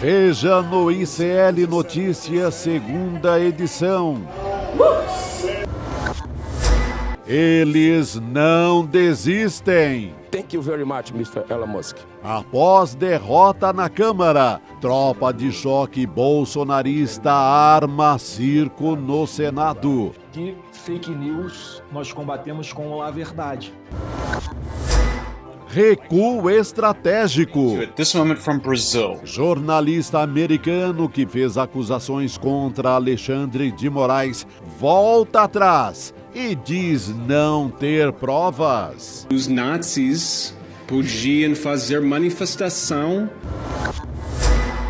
Veja no ICL Notícias, segunda edição. Eles não desistem. Thank you very much, Mr. Elon Musk. Após derrota na Câmara, tropa de choque bolsonarista arma circo no Senado. Que fake news nós combatemos com a verdade. Recuo estratégico. This moment from Brazil. Jornalista americano que fez acusações contra Alexandre de Moraes volta atrás e diz não ter provas. Os nazis podiam fazer manifestação.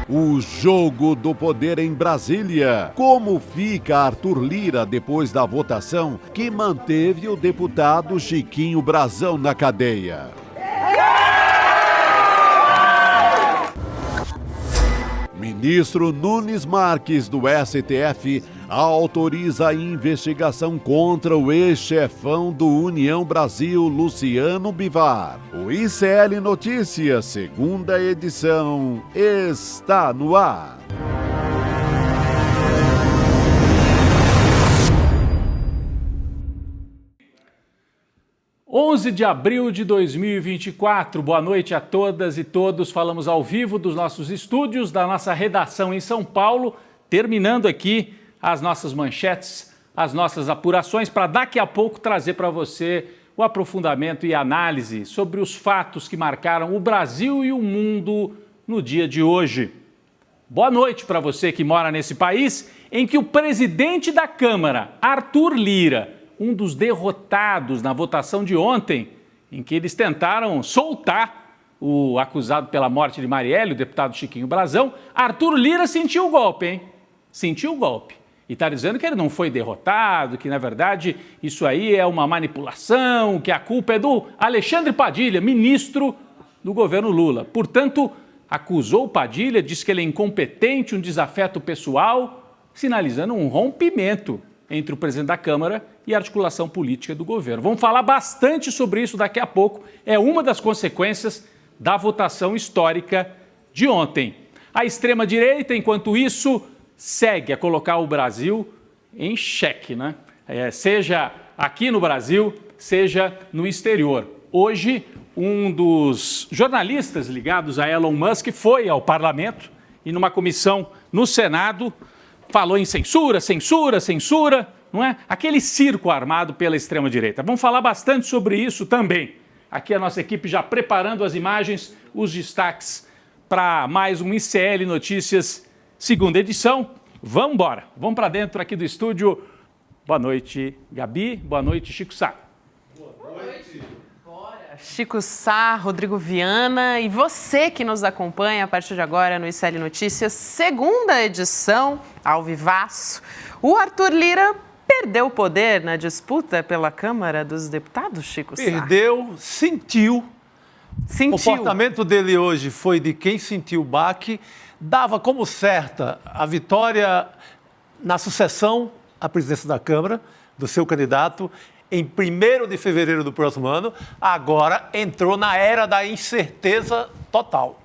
O jogo do poder em Brasília. Como fica Arthur Lira depois da votação que manteve o deputado Chiquinho Brazão na cadeia? Ministro Nunes Marques, do STF, autoriza a investigação contra o ex-chefão do União Brasil, Luciano Bivar. O ICL Notícias, segunda edição, está no ar. (11 de abril de 2024, boa noite a todas e todos. Falamos ao vivo dos nossos estúdios, da nossa redação em São Paulo, terminando aqui as nossas manchetes, as nossas apurações, para daqui a pouco trazer para você o aprofundamento e análise sobre os fatos que marcaram o Brasil e o mundo no dia de hoje. Boa noite para você que mora nesse país em que o presidente da Câmara, Arthur Lira, um dos derrotados na votação de ontem, em que eles tentaram soltar o acusado pela morte de Marielle, o deputado Chiquinho Brazão, Arthur Lira sentiu o golpe, hein? Sentiu o golpe. E está dizendo que ele não foi derrotado, que, na verdade, isso aí é uma manipulação, que a culpa é do Alexandre Padilha, ministro do governo Lula. Portanto, acusou o Padilha, disse que ele é incompetente, um desafeto pessoal, sinalizando um rompimento entre o presidente da Câmara e a articulação política do governo. Vamos falar bastante sobre isso daqui a pouco. É uma das consequências da votação histórica de ontem. A extrema-direita, enquanto isso, segue a colocar o Brasil em xeque, né? Seja aqui no Brasil, seja no exterior. Hoje, um dos jornalistas ligados a Elon Musk foi ao parlamento e numa comissão no Senado falou em censura, não é? Aquele circo armado pela extrema-direita. Vamos falar bastante sobre isso também. Aqui a nossa equipe já preparando as imagens, os destaques para mais um ICL Notícias, segunda edição. Vamos embora, vamos para dentro aqui do estúdio. Boa noite, Gabi. Boa noite, Chico Sá. Boa noite. Chico Sá, Rodrigo Viana e você que nos acompanha a partir de agora no ICL Notícias, segunda edição, ao vivaço. O Arthur Lira perdeu o poder na disputa pela Câmara dos Deputados, Chico Sá? Perdeu, sentiu. O comportamento dele hoje foi de quem sentiu o baque, dava como certa a vitória na sucessão à presidência da Câmara, do seu candidato, em 1º de fevereiro do próximo ano, agora entrou na era da incerteza total.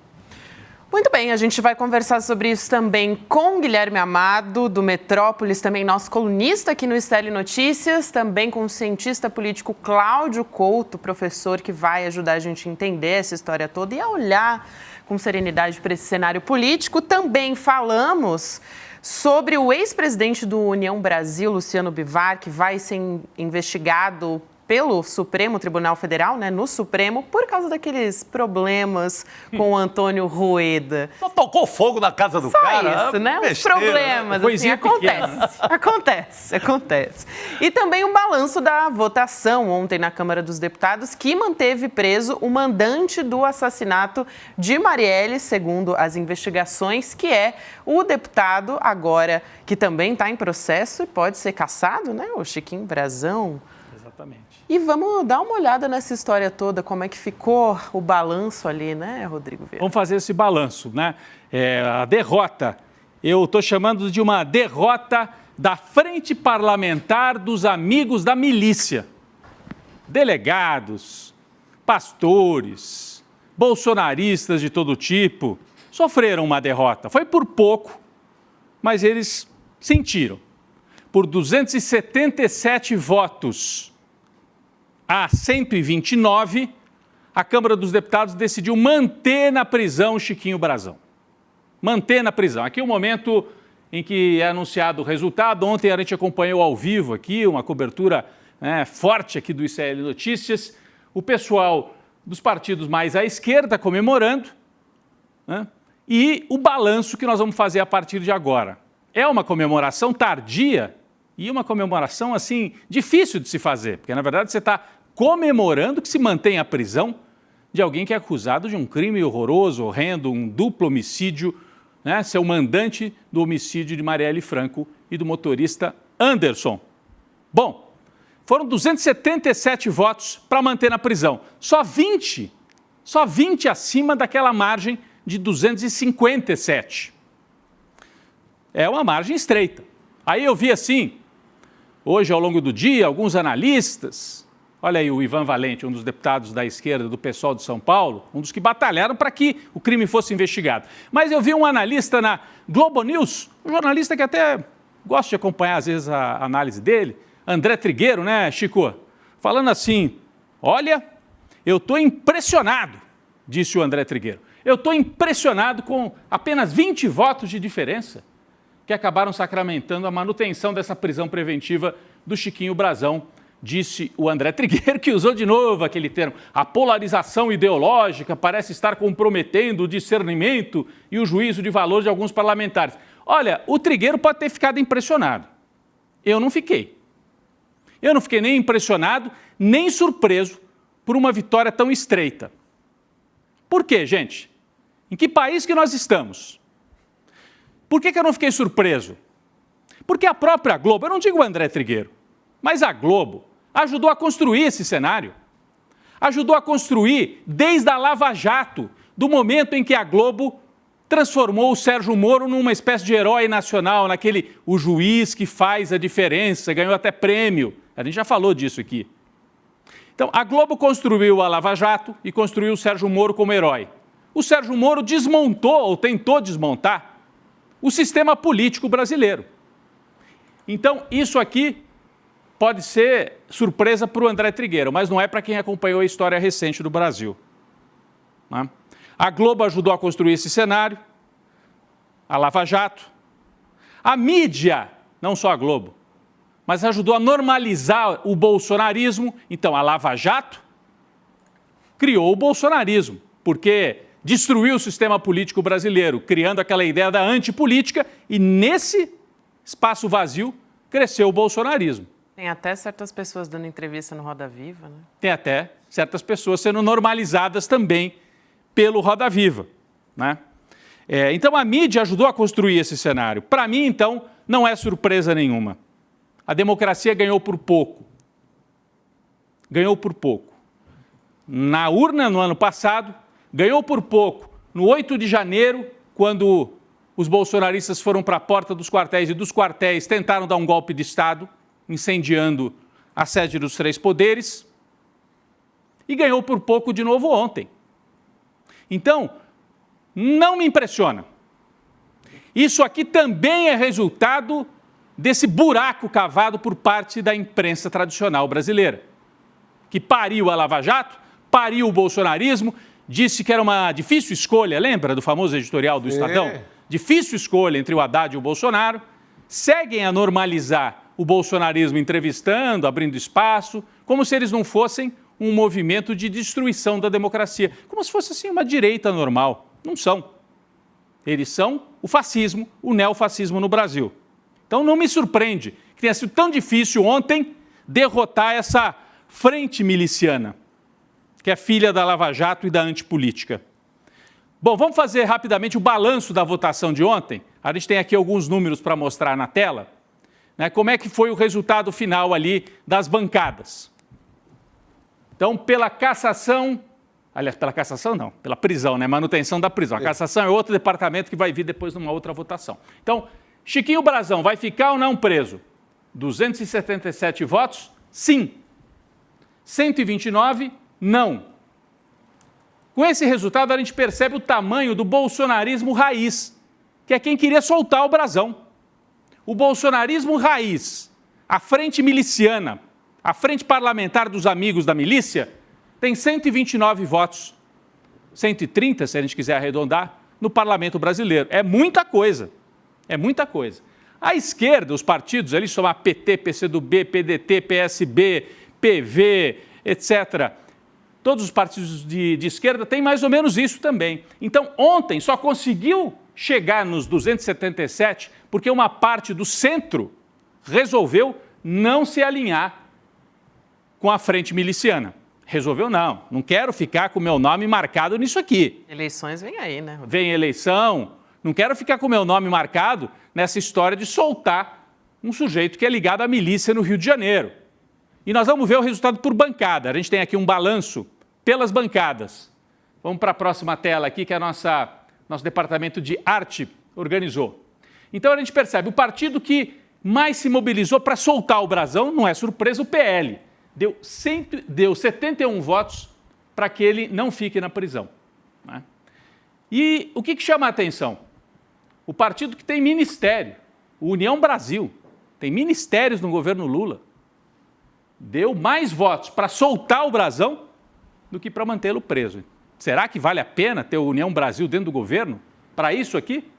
Muito bem, a gente vai conversar sobre isso também com Guilherme Amado, do Metrópolis, também nosso colunista aqui no ICL Notícias, também com o cientista político Cláudio Couto, professor que vai ajudar a gente a entender essa história toda e a olhar com serenidade para esse cenário político. Também falamos sobre o ex-presidente do União Brasil, Luciano Bivar, que vai ser investigado pelo Supremo Tribunal Federal, né, no Supremo, por causa daqueles problemas com o Antônio Rueda. Só tocou fogo na casa do cara. Só isso, né? Os Besteira, problemas, assim, acontece. E também um balanço da votação ontem na Câmara dos Deputados, que manteve preso o mandante do assassinato de Marielle, segundo as investigações, que é o deputado agora, que também está em processo e pode ser cassado, né? O Chiquinho Brazão. Exatamente. E vamos dar uma olhada nessa história toda, como é que ficou o balanço ali, né, Rodrigo Vieira? Vamos fazer esse balanço, né? A derrota, eu estou chamando de uma derrota da Frente Parlamentar dos Amigos da Milícia. Delegados, pastores, bolsonaristas de todo tipo, sofreram uma derrota. Foi por pouco, mas eles sentiram. Por 277 votos a 129, a Câmara dos Deputados decidiu manter na prisão Chiquinho Brazão. Manter na prisão. Aqui é o momento em que é anunciado o resultado. Ontem a gente acompanhou ao vivo aqui, uma cobertura forte aqui do ICL Notícias. O pessoal dos partidos mais à esquerda comemorando, e o balanço que nós vamos fazer a partir de agora. É uma comemoração tardia e uma comemoração, assim, difícil de se fazer, porque, na verdade, você está comemorando que se mantém a prisão de alguém que é acusado de um crime horroroso, horrendo, um duplo homicídio, ser o mandante do homicídio de Marielle Franco e do motorista Anderson. Bom, foram 277 votos para manter na prisão. Só 20 acima daquela margem de 257. É uma margem estreita. Aí eu vi assim, hoje ao longo do dia, alguns analistas, olha aí o Ivan Valente, um dos deputados da esquerda do PSOL de São Paulo, um dos que batalharam para que o crime fosse investigado. Mas eu vi um analista na Globo News, um jornalista que até gosto de acompanhar às vezes a análise dele, André Trigueiro, né, Chico? Falando assim, olha, eu estou impressionado, disse o André Trigueiro. Eu estou impressionado com apenas 20 votos de diferença que acabaram sacramentando a manutenção dessa prisão preventiva do Chiquinho Brazão, disse o André Trigueiro, que usou de novo aquele termo. A polarização ideológica parece estar comprometendo o discernimento e o juízo de valor de alguns parlamentares. Olha, o Trigueiro pode ter ficado impressionado. Eu não fiquei. Eu não fiquei nem impressionado, nem surpreso por uma vitória tão estreita. Por quê, gente? Em que país que nós estamos? Por que eu não fiquei surpreso? Porque a própria Globo, eu não digo o André Trigueiro, mas a Globo ajudou a construir esse cenário. Ajudou a construir desde a Lava Jato, do momento em que a Globo transformou o Sérgio Moro numa espécie de herói nacional, o juiz que faz a diferença, ganhou até prêmio. A gente já falou disso aqui. Então, a Globo construiu a Lava Jato e construiu o Sérgio Moro como herói. O Sérgio Moro desmontou, ou tentou desmontar, o sistema político brasileiro. Então, isso aqui pode ser surpresa para o André Trigueiro, mas não é para quem acompanhou a história recente do Brasil. A Globo ajudou a construir esse cenário, a Lava Jato. A mídia, não só a Globo, mas ajudou a normalizar o bolsonarismo. Então, a Lava Jato criou o bolsonarismo, porque destruiu o sistema político brasileiro, criando aquela ideia da antipolítica, e nesse espaço vazio cresceu o bolsonarismo. Tem até certas pessoas dando entrevista no Roda Viva, né? Tem até certas pessoas sendo normalizadas também pelo Roda Viva, né? Então a mídia ajudou a construir esse cenário. Para mim, então, não é surpresa nenhuma. A democracia ganhou por pouco. Ganhou por pouco. Na urna, no ano passado, ganhou por pouco. No 8 de janeiro, quando os bolsonaristas foram para a porta dos quartéis e dos quartéis tentaram dar um golpe de Estado, incendiando a sede dos três poderes, e ganhou por pouco de novo ontem. Então, não me impressiona. Isso aqui também é resultado desse buraco cavado por parte da imprensa tradicional brasileira, que pariu a Lava Jato, pariu o bolsonarismo, disse que era uma difícil escolha, lembra do famoso editorial do Estadão? Difícil escolha entre o Haddad e o Bolsonaro, seguem a normalizar o bolsonarismo entrevistando, abrindo espaço, como se eles não fossem um movimento de destruição da democracia, como se fosse assim uma direita normal. Não são. Eles são o fascismo, o neofascismo no Brasil. Então não me surpreende que tenha sido tão difícil ontem derrotar essa frente miliciana, que é filha da Lava Jato e da antipolítica. Bom, vamos fazer rapidamente o balanço da votação de ontem. A gente tem aqui alguns números para mostrar na tela, né, como é que foi o resultado final ali das bancadas. Então, pela cassação, aliás, pela cassação não, pela prisão, né, manutenção da prisão. A cassação é outro departamento que vai vir depois numa outra votação. Então, Chiquinho Brazão vai ficar ou não preso? 277 votos, sim. 129, não. Com esse resultado, a gente percebe o tamanho do bolsonarismo raiz, que é quem queria soltar o brasão. O bolsonarismo raiz, a frente miliciana, a frente parlamentar dos amigos da milícia, tem 129 votos, 130, se a gente quiser arredondar, no parlamento brasileiro. É muita coisa, é muita coisa. A esquerda, os partidos, eles chamam PT, PCdoB, PDT, PSB, PV, etc., todos os partidos de esquerda têm mais ou menos isso também. Então, ontem só conseguiu chegar nos 277 porque uma parte do centro resolveu não se alinhar com a frente miliciana. Resolveu não quero ficar com o meu nome marcado nisso aqui. Eleições vem aí, né? Vem eleição, não quero ficar com o meu nome marcado nessa história de soltar um sujeito que é ligado à milícia no Rio de Janeiro. E nós vamos ver o resultado por bancada. A gente tem aqui um balanço pelas bancadas. Vamos para a próxima tela aqui, que nosso departamento de arte organizou. Então a gente percebe, o partido que mais se mobilizou para soltar o brasão, não é surpresa, o PL. Deu 71 votos para que ele não fique na prisão. Né? E o que chama a atenção? O partido que tem ministério, o União Brasil, tem ministérios no governo Lula, deu mais votos para soltar o brasão do que para mantê-lo preso. Será que vale a pena ter o União Brasil dentro do governo para isso aqui?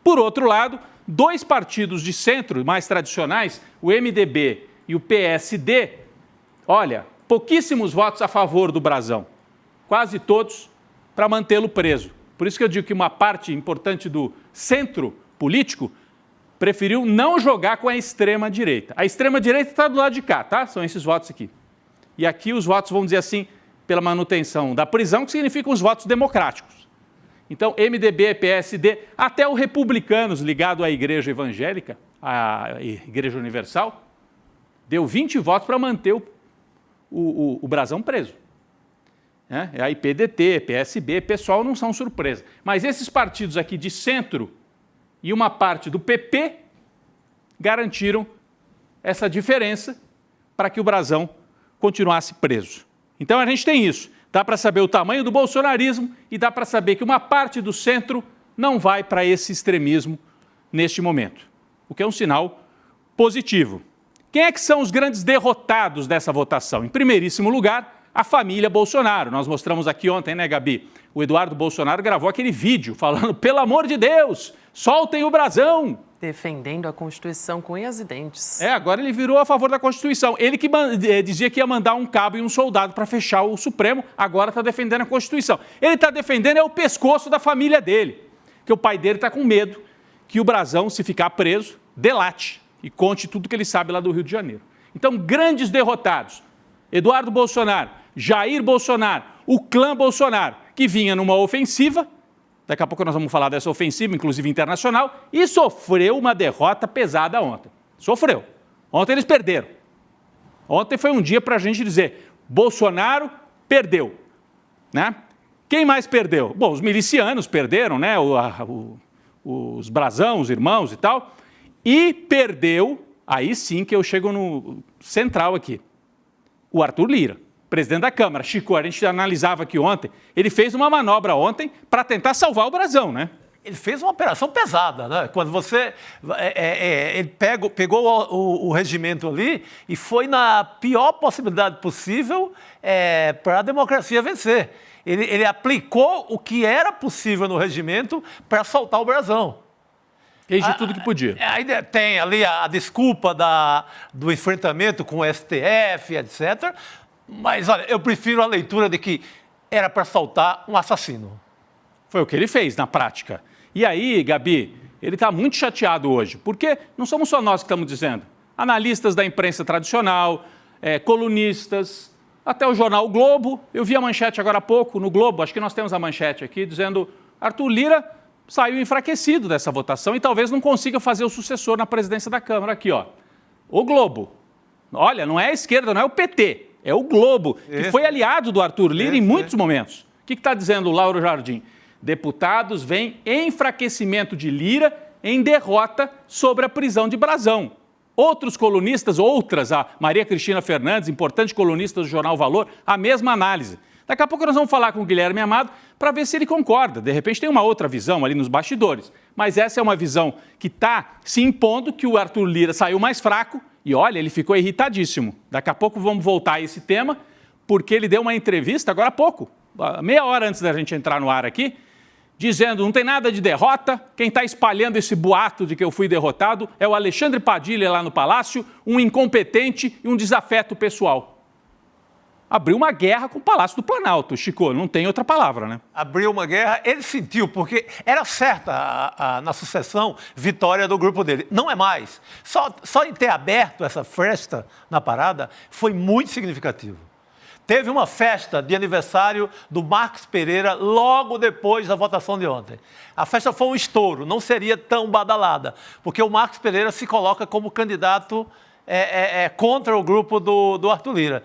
Por outro lado, dois partidos de centro mais tradicionais, o MDB e o PSD, olha, pouquíssimos votos a favor do brasão, quase todos para mantê-lo preso. Por isso que eu digo que uma parte importante do centro político preferiu não jogar com a extrema-direita. A extrema-direita está do lado de cá, tá? São esses votos aqui. E aqui os votos, vamos dizer assim, pela manutenção da prisão, que significam os votos democráticos. Então, MDB, PSD, até os republicanos ligados à Igreja Evangélica, à Igreja Universal, deu 20 votos para manter o brasão preso. Aí PDT, PSB, PSOL não são surpresa. Mas esses partidos aqui de centro e uma parte do PP garantiram essa diferença para que o brasão continuasse preso. Então a gente tem isso. Dá para saber o tamanho do bolsonarismo e dá para saber que uma parte do centro não vai para esse extremismo neste momento, o que é um sinal positivo. Quem é que são os grandes derrotados dessa votação? Em primeiríssimo lugar, a família Bolsonaro. Nós mostramos aqui ontem, né, Gabi? O Eduardo Bolsonaro gravou aquele vídeo falando, pelo amor de Deus, soltem o brasão. Defendendo a Constituição com unhas e dentes. Agora ele virou a favor da Constituição. Ele que dizia que ia mandar um cabo e um soldado para fechar o Supremo, agora está defendendo a Constituição. Ele está defendendo o pescoço da família dele, que o pai dele está com medo que o brasão, se ficar preso, delate e conte tudo que ele sabe lá do Rio de Janeiro. Então, grandes derrotados. Eduardo Bolsonaro, Jair Bolsonaro, o clã Bolsonaro, que vinha numa ofensiva, daqui a pouco nós vamos falar dessa ofensiva, inclusive internacional, e sofreu uma derrota pesada ontem. Sofreu. Ontem eles perderam. Ontem foi um dia para a gente dizer, Bolsonaro perdeu. Né? Quem mais perdeu? Bom, os milicianos perderam, né? Os brasão, os irmãos e tal, e perdeu, aí sim que eu chego no central aqui, o Arthur Lira, presidente da Câmara. Chico, a gente analisava aqui ontem, ele fez uma manobra ontem para tentar salvar o brasão, né? Ele fez uma operação pesada, né? Quando você... ele pegou o regimento ali e foi na pior possibilidade possível para a democracia vencer. Ele aplicou o que era possível no regimento para soltar o brasão. Fez de tudo que podia. Aí tem ali a desculpa do enfrentamento com o STF, etc., mas, olha, eu prefiro a leitura de que era para soltar um assassino. Foi o que ele fez na prática. E aí, Gabi, ele está muito chateado hoje, porque não somos só nós que estamos dizendo. Analistas da imprensa tradicional, colunistas, até o jornal O Globo. Eu vi a manchete agora há pouco no Globo, acho que nós temos a manchete aqui, dizendo Arthur Lira saiu enfraquecido dessa votação e talvez não consiga fazer o sucessor na presidência da Câmara. Aqui, ó. O Globo. Olha, não é a esquerda, não é o PT. É o Globo, que foi aliado do Arthur Lira em muitos momentos. O que está dizendo o Lauro Jardim? Deputados veem enfraquecimento de Lira em derrota sobre a prisão de brasão. Outros colunistas, a Maria Cristina Fernandes, importante colunista do jornal Valor, a mesma análise. Daqui a pouco nós vamos falar com o Guilherme Amado para ver se ele concorda. De repente tem uma outra visão ali nos bastidores. Mas essa é uma visão que está se impondo, que o Arthur Lira saiu mais fraco e, olha, ele ficou irritadíssimo. Daqui a pouco vamos voltar a esse tema, porque ele deu uma entrevista agora há pouco, meia hora antes da gente entrar no ar aqui, dizendo não tem nada de derrota, quem está espalhando esse boato de que eu fui derrotado é o Alexandre Padilha lá no Palácio, um incompetente e um desafeto pessoal. Abriu uma guerra com o Palácio do Planalto, Chico, não tem outra palavra, né? Abriu uma guerra, ele sentiu, porque era certa na sucessão vitória do grupo dele. Não é mais. Só em ter aberto essa festa na parada foi muito significativo. Teve uma festa de aniversário do Marcos Pereira logo depois da votação de ontem. A festa foi um estouro, não seria tão badalada, porque o Marcos Pereira se coloca como candidato contra o grupo do Arthur Lira.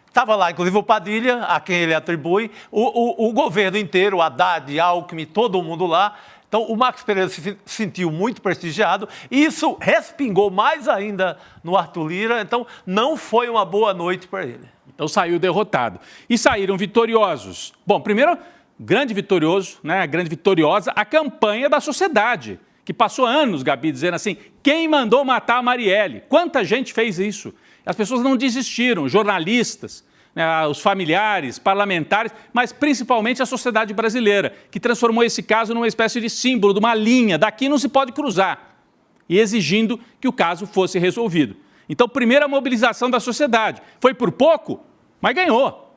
Estava lá, inclusive, o Padilha, a quem ele atribui, o governo inteiro, o Haddad, Alckmin, todo mundo lá. Então, o Marcos Pereira se sentiu muito prestigiado e isso respingou mais ainda no Arthur Lira. Então, não foi uma boa noite para ele. Então, saiu derrotado. E saíram vitoriosos. Bom, primeiro, grande vitorioso, né? Grande vitoriosa, a campanha da sociedade, que passou anos, Gabi, dizendo assim, quem mandou matar a Marielle? Quanta gente fez isso? As pessoas não desistiram, jornalistas, né, os familiares, parlamentares, mas principalmente a sociedade brasileira, que transformou esse caso numa espécie de símbolo, de uma linha, daqui não se pode cruzar, e exigindo que o caso fosse resolvido. Então, primeira mobilização da sociedade. Foi por pouco, mas ganhou.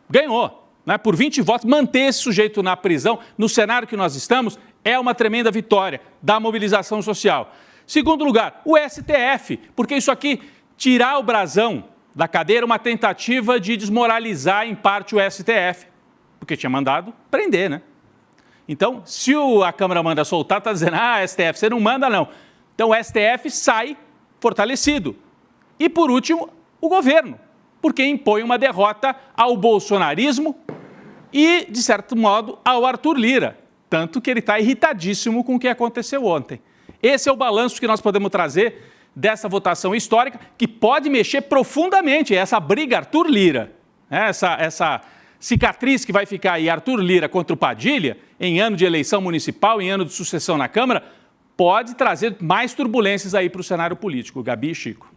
Ganhou. Né? Por 20 votos, manter esse sujeito na prisão, no cenário que nós estamos, é uma tremenda vitória da mobilização social. Segundo lugar, o STF, porque isso aqui... Tirar o brasão da cadeira, uma tentativa de desmoralizar, em parte, o STF, porque tinha mandado prender, né? Então, se a Câmara manda soltar, está dizendo, STF, você não manda, não. Então, o STF sai fortalecido. E, por último, o governo, porque impõe uma derrota ao bolsonarismo e, de certo modo, ao Arthur Lira. Tanto que ele está irritadíssimo com o que aconteceu ontem. Esse é o balanço que nós podemos trazer dessa votação histórica, que pode mexer profundamente essa briga Arthur Lira, essa cicatriz que vai ficar aí Arthur Lira contra o Padilha, em ano de eleição municipal, em ano de sucessão na Câmara, pode trazer mais turbulências aí para o cenário político. Gabi e Chico.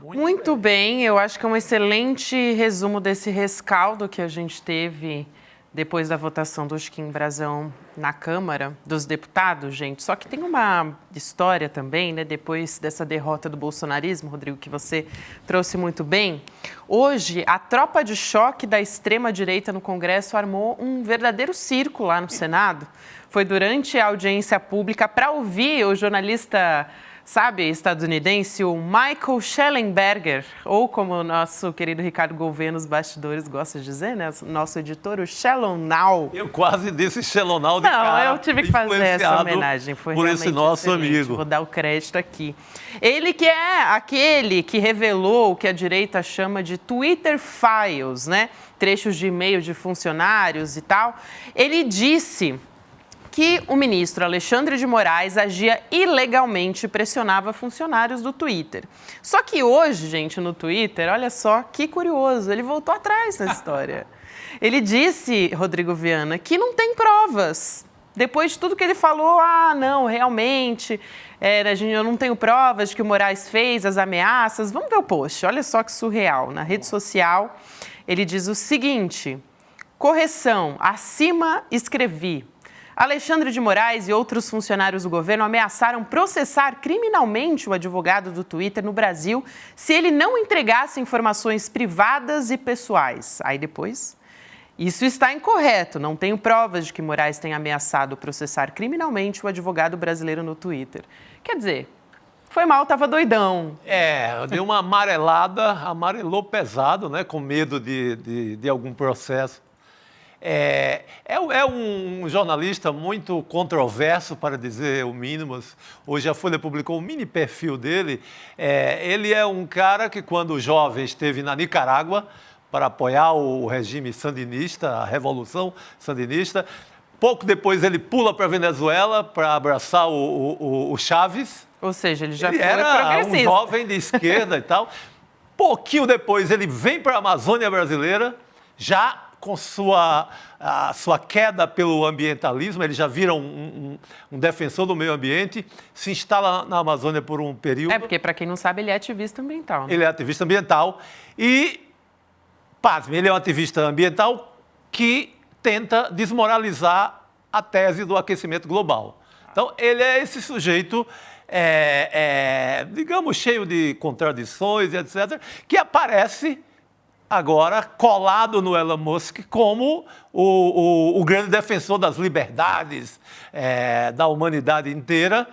Muito bem, eu acho que é um excelente resumo desse rescaldo que a gente teve depois da votação do Chiquinho Brazão na Câmara dos Deputados, gente. Só que tem uma história também, né? Depois dessa derrota do bolsonarismo, Rodrigo, que você trouxe muito bem. Hoje, a tropa de choque da extrema-direita no Congresso armou um verdadeiro circo lá no Senado. Foi durante a audiência pública para ouvir o jornalista... estadunidense, o Michael Shellenberger, ou como o nosso querido Ricardo Gouveia nos bastidores gosta de dizer, né? Nosso editor, o Shellonau. Eu quase disse Shellonau de cara. Não, eu tive que fazer essa homenagem. Foi por esse nosso excelente. amigo. Vou dar o crédito aqui. Ele que é aquele que revelou o que a direita chama de Twitter Files, né? Trechos de e-mail de funcionários e tal. Ele disse que o ministro Alexandre de Moraes agia ilegalmente e pressionava funcionários do Twitter. Só que hoje, gente, no Twitter, olha só que curioso, ele voltou atrás na história. Ele disse, Rodrigo Viana, que não tem provas. Depois de tudo que ele falou, não, realmente, eu não tenho provas de que o Moraes fez as ameaças. Vamos ver o post, olha só que surreal. Na rede social, ele diz o seguinte, correção, acima escrevi. Alexandre de Moraes e outros funcionários do governo ameaçaram processar criminalmente o advogado do Twitter no Brasil se ele não entregasse informações privadas e pessoais. Aí depois, isso está incorreto. Não tenho provas de que Moraes tenha ameaçado processar criminalmente o advogado brasileiro no Twitter. Quer dizer, foi mal, estava doidão. Deu uma amarelou pesado, né, com medo de algum processo. É um jornalista muito controverso, para dizer o mínimo. Hoje a Folha publicou um mini perfil dele. Ele é um cara que, quando jovem, esteve na Nicarágua para apoiar o regime sandinista, a revolução sandinista. Pouco depois ele pula para a Venezuela para abraçar o Chávez. Ou seja, ele já foi progressista. Um jovem de esquerda e tal. Pouquinho depois ele vem para a Amazônia brasileira, já com a sua queda pelo ambientalismo, ele já vira um defensor do meio ambiente, se instala na Amazônia por um período. Porque, para quem não sabe, ele é ativista ambiental. Né? Ele é ativista ambiental e, pasme, ele é um ativista ambiental que tenta desmoralizar a tese do aquecimento global. Então, ele é esse sujeito, digamos, cheio de contradições, etc., que aparece agora colado no Elon Musk como o grande defensor das liberdades da humanidade inteira.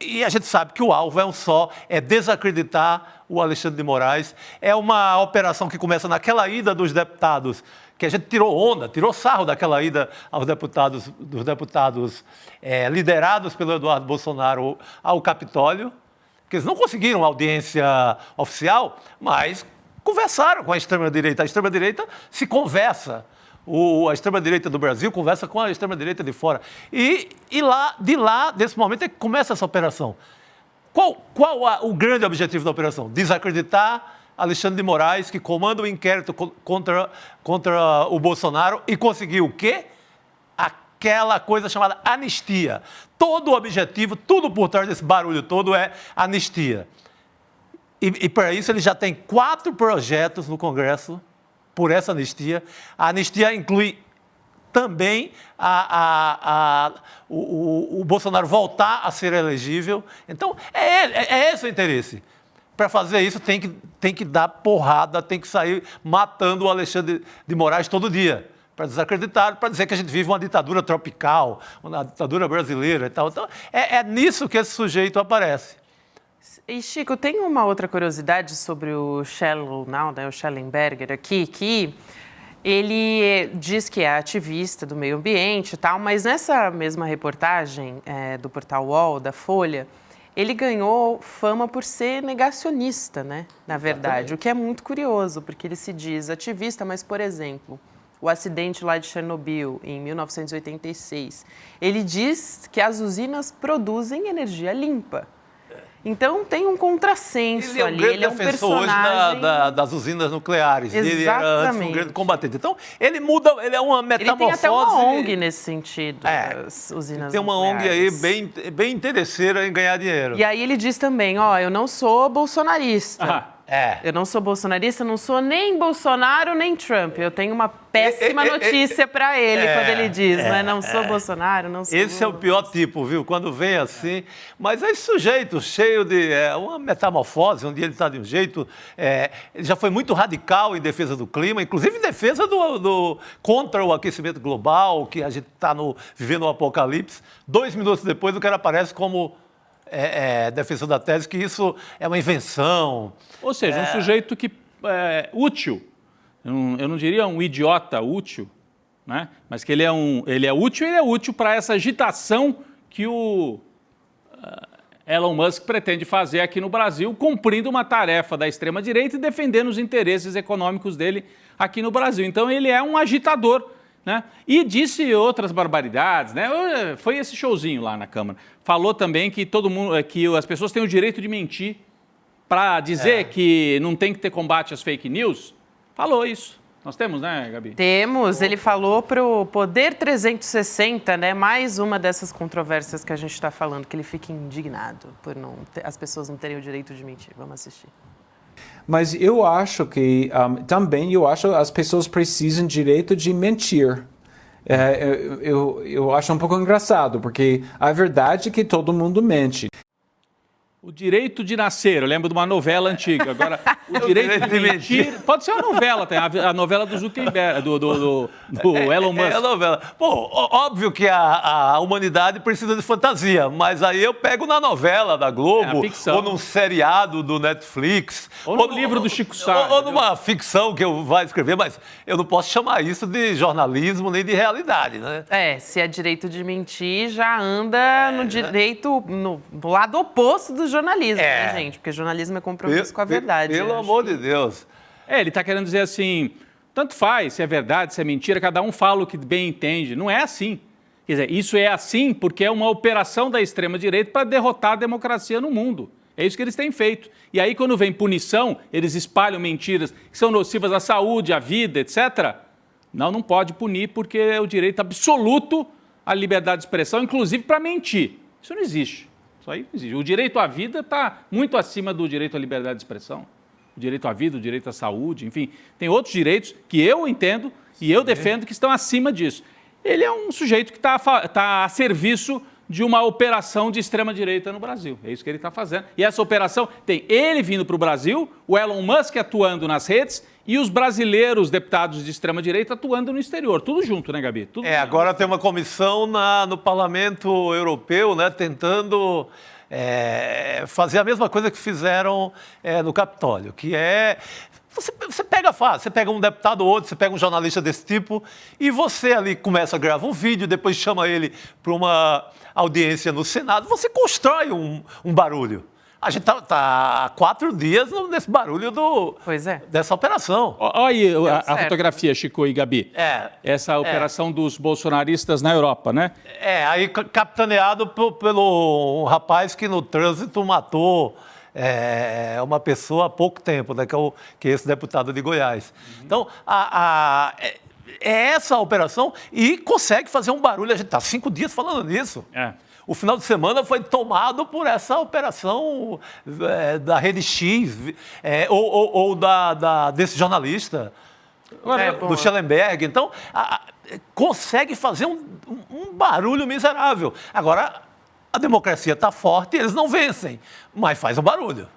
E a gente sabe que o alvo é um só, é desacreditar o Alexandre de Moraes. É uma operação que começa naquela ida dos deputados, que a gente tirou sarro daquela ida dos deputados liderados pelo Eduardo Bolsonaro ao Capitólio, que eles não conseguiram audiência oficial, mas conversaram com a extrema-direita. A extrema-direita se conversa. A extrema-direita do Brasil conversa com a extrema-direita de fora. E desse momento é que começa essa operação. Qual o grande objetivo da operação? Desacreditar Alexandre de Moraes, que comanda o inquérito contra o Bolsonaro e conseguiu o quê? Aquela coisa chamada anistia. Todo o objetivo, tudo por trás desse barulho todo é anistia. E para isso ele já tem 4 projetos no Congresso por essa anistia. A anistia inclui também o Bolsonaro voltar a ser elegível. Então, é esse o interesse. Para fazer isso, tem que dar porrada, tem que sair matando o Alexandre de Moraes todo dia, para desacreditar, para dizer que a gente vive uma ditadura tropical, uma ditadura brasileira e tal. Então, é nisso que esse sujeito aparece. E, Chico, tem uma outra curiosidade sobre o Shallow Now, né, o Schellenberger aqui, que ele diz que é ativista do meio ambiente e tal, mas nessa mesma reportagem do portal UOL, da Folha, ele ganhou fama por ser negacionista, né, na verdade, exatamente. O que é muito curioso, porque ele se diz ativista, mas, por exemplo, o acidente lá de Chernobyl, em 1986, ele diz que as usinas produzem energia limpa. Então tem um contrassenso ali. Ele é um personagem hoje das usinas nucleares. Exatamente. Ele era antes um grande combatente. Então ele muda, ele é uma metamorfose. Ele tem até uma ONG nesse sentido, as usinas tem uma nucleares. ONG aí bem interesseira em ganhar dinheiro. E aí ele diz também, eu não sou bolsonarista. Eu não sou bolsonarista, não sou nem Bolsonaro nem Trump. Eu tenho uma péssima notícia para ele quando ele diz, né? Não sou Bolsonaro, não sou Esse Lula. É o pior tipo, viu? Quando vem assim. Mas esse sujeito cheio de uma metamorfose, um dia ele está de um jeito. Ele já foi muito radical em defesa do clima, inclusive em defesa contra o aquecimento global, que a gente está vivendo um apocalipse. 2 minutos depois, o cara aparece como defensor da tese que isso é uma invenção. Ou seja, um sujeito que é útil. Eu não diria um idiota útil, né? Mas que ele é útil para essa agitação que o Elon Musk pretende fazer aqui no Brasil, cumprindo uma tarefa da extrema-direita e defendendo os interesses econômicos dele aqui no Brasil. Então ele é um agitador, né? E disse outras barbaridades, né? Foi esse showzinho lá na Câmara. Falou também que que as pessoas têm o direito de mentir para dizer que não tem que ter combate às fake news. Falou isso. Nós temos, né, Gabi? Temos. Ele falou para o Poder 360, né? Mais uma dessas controvérsias que a gente está falando, que ele fica indignado por as pessoas não terem o direito de mentir. Vamos assistir. Mas eu acho que também as pessoas precisam de direito de mentir. Eu acho um pouco engraçado, porque a verdade é que todo mundo mente. O direito de nascer, eu lembro de uma novela antiga. Agora, o direito de mentir, pode ser uma novela, tem a novela do Zuckerberg, do Elon Musk. É a novela. Bom, óbvio que a humanidade precisa de fantasia, mas aí eu pego na novela da Globo, ou num seriado do Netflix. Ou no livro do Chico Sá. Ou numa ficção que eu vou escrever, mas eu não posso chamar isso de jornalismo nem de realidade, né? Se é direito de mentir, já anda no direito, no lado oposto do jornalismo, né, gente? Porque jornalismo é compromisso com a verdade. Pelo amor de Deus. Ele está querendo dizer assim, tanto faz se é verdade, se é mentira, cada um fala o que bem entende. Não é assim. Quer dizer, isso é assim porque é uma operação da extrema-direita para derrotar a democracia no mundo. É isso que eles têm feito. E aí, quando vem punição, eles espalham mentiras que são nocivas à saúde, à vida, etc. Não pode punir porque é o direito absoluto à liberdade de expressão, inclusive para mentir. Isso não existe. Isso aí não existe. O direito à vida está muito acima do direito à liberdade de expressão. O direito à vida, o direito à saúde, enfim. Tem outros direitos que eu entendo e eu defendo que estão acima disso. Ele é um sujeito que está a serviço de uma operação de extrema-direita no Brasil. É isso que ele está fazendo. E essa operação tem ele vindo para o Brasil, o Elon Musk atuando nas redes e os brasileiros deputados de extrema-direita atuando no exterior. Tudo junto, né, Gabi? Tudo junto. Agora tem uma comissão no Parlamento Europeu, né, tentando fazer a mesma coisa que fizeram no Capitólio, que é... Você pega fácil, você pega um deputado ou outro, você pega um jornalista desse tipo e você ali começa a gravar um vídeo, depois chama ele para uma audiência no Senado, você constrói um barulho. A gente tá há 4 dias nesse barulho dessa operação. Olha aí a fotografia, Chico e Gabi. Essa operação dos bolsonaristas na Europa, né? Aí capitaneado pelo rapaz que no trânsito matou... uma pessoa há pouco tempo, né, que é esse deputado de Goiás. Então, essa operação e consegue fazer um barulho. A gente está 5 dias falando nisso. O final de semana foi tomado por essa operação da Rede X ou desse jornalista, do Schellenberg. Então, consegue fazer um barulho miserável. Agora... A democracia está forte, eles não vencem, mas faz um barulho.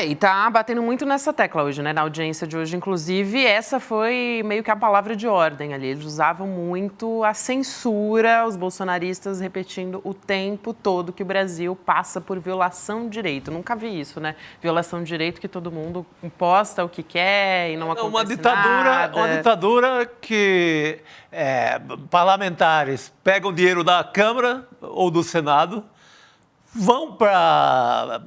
E tá batendo muito nessa tecla hoje, né? Na audiência de hoje, inclusive, essa foi meio que a palavra de ordem ali. Eles usavam muito a censura, os bolsonaristas repetindo o tempo todo que o Brasil passa por violação de direito. Nunca vi isso, né? Violação de direito que todo mundo imposta o que quer e não acontece nada. Uma ditadura que parlamentares pegam dinheiro da Câmara ou do Senado, vão para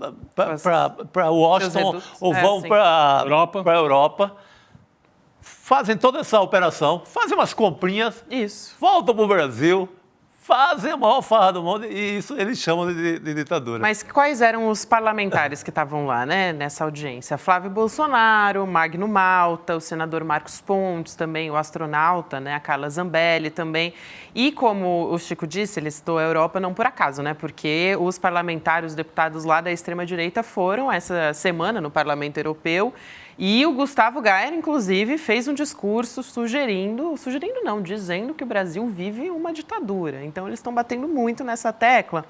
Washington ou vão para a Europa, fazem toda essa operação, fazem umas comprinhas, voltam para o Brasil, fazem a maior farra do mundo e isso eles chamam de ditadura. Mas quais eram os parlamentares que estavam lá, né, nessa audiência? Flávio Bolsonaro, Magno Malta, o senador Marcos Pontes, também o astronauta, né, a Carla Zambelli também. E como o Chico disse, ele citou a Europa não por acaso, né, porque os parlamentares, os deputados lá da extrema-direita foram essa semana no Parlamento Europeu. E o Gustavo Gayer, inclusive, fez um discurso dizendo que o Brasil vive uma ditadura. Então, eles estão batendo muito nessa tecla.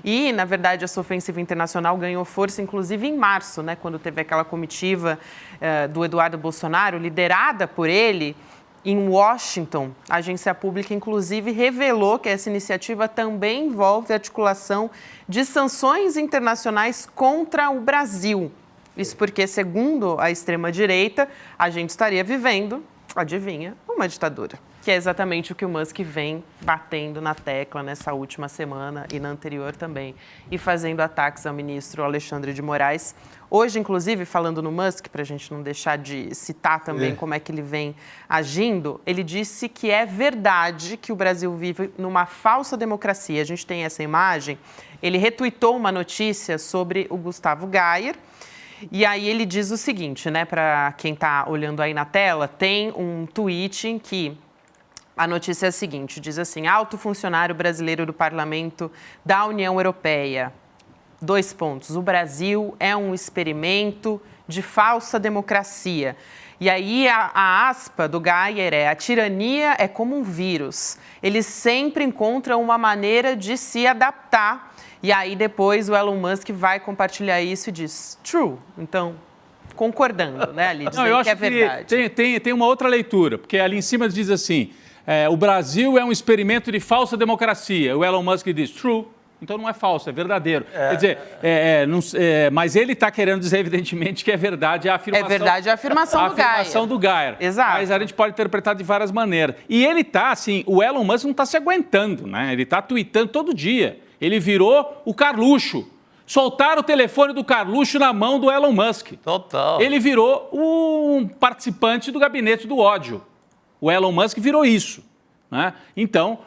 E, na verdade, essa ofensiva internacional ganhou força, inclusive, em março, né, quando teve aquela comitiva do Eduardo Bolsonaro, liderada por ele, em Washington. A agência pública, inclusive, revelou que essa iniciativa também envolve a articulação de sanções internacionais contra o Brasil. Isso porque, segundo a extrema-direita, a gente estaria vivendo, adivinha, uma ditadura. Que é exatamente o que o Musk vem batendo na tecla nessa última semana e na anterior também. E fazendo ataques ao ministro Alexandre de Moraes. Hoje, inclusive, falando no Musk, para a gente não deixar de citar também como é que ele vem agindo, ele disse que é verdade que o Brasil vive numa falsa democracia. A gente tem essa imagem. Ele retuitou uma notícia sobre o Gustavo Gayer. E aí ele diz o seguinte, né, para quem está olhando aí na tela, tem um tweet em que a notícia é a seguinte, diz assim, alto funcionário brasileiro do Parlamento da União Europeia, : o Brasil é um experimento de falsa democracia. E aí a aspa do Gayer a tirania é como um vírus, eles sempre encontram uma maneira de se adaptar. E aí depois o Elon Musk vai compartilhar isso e diz, true. Então, concordando, né, ali, dizendo eu acho que é verdade. Tem uma outra leitura, porque ali em cima diz assim, o Brasil é um experimento de falsa democracia. O Elon Musk diz, true. Então não é falso, é verdadeiro. Quer dizer, mas ele está querendo dizer, evidentemente, que é verdade a afirmação. É verdade a afirmação do Gayer. A afirmação do Gayer. Exato. Mas a gente pode interpretar de várias maneiras. E ele está, assim, o Elon Musk não está se aguentando, né? Ele está tweetando todo dia. Ele virou o Carluxo. Soltaram o telefone do Carluxo na mão do Elon Musk. Total. Ele virou um participante do gabinete do ódio. O Elon Musk virou isso, né? Então,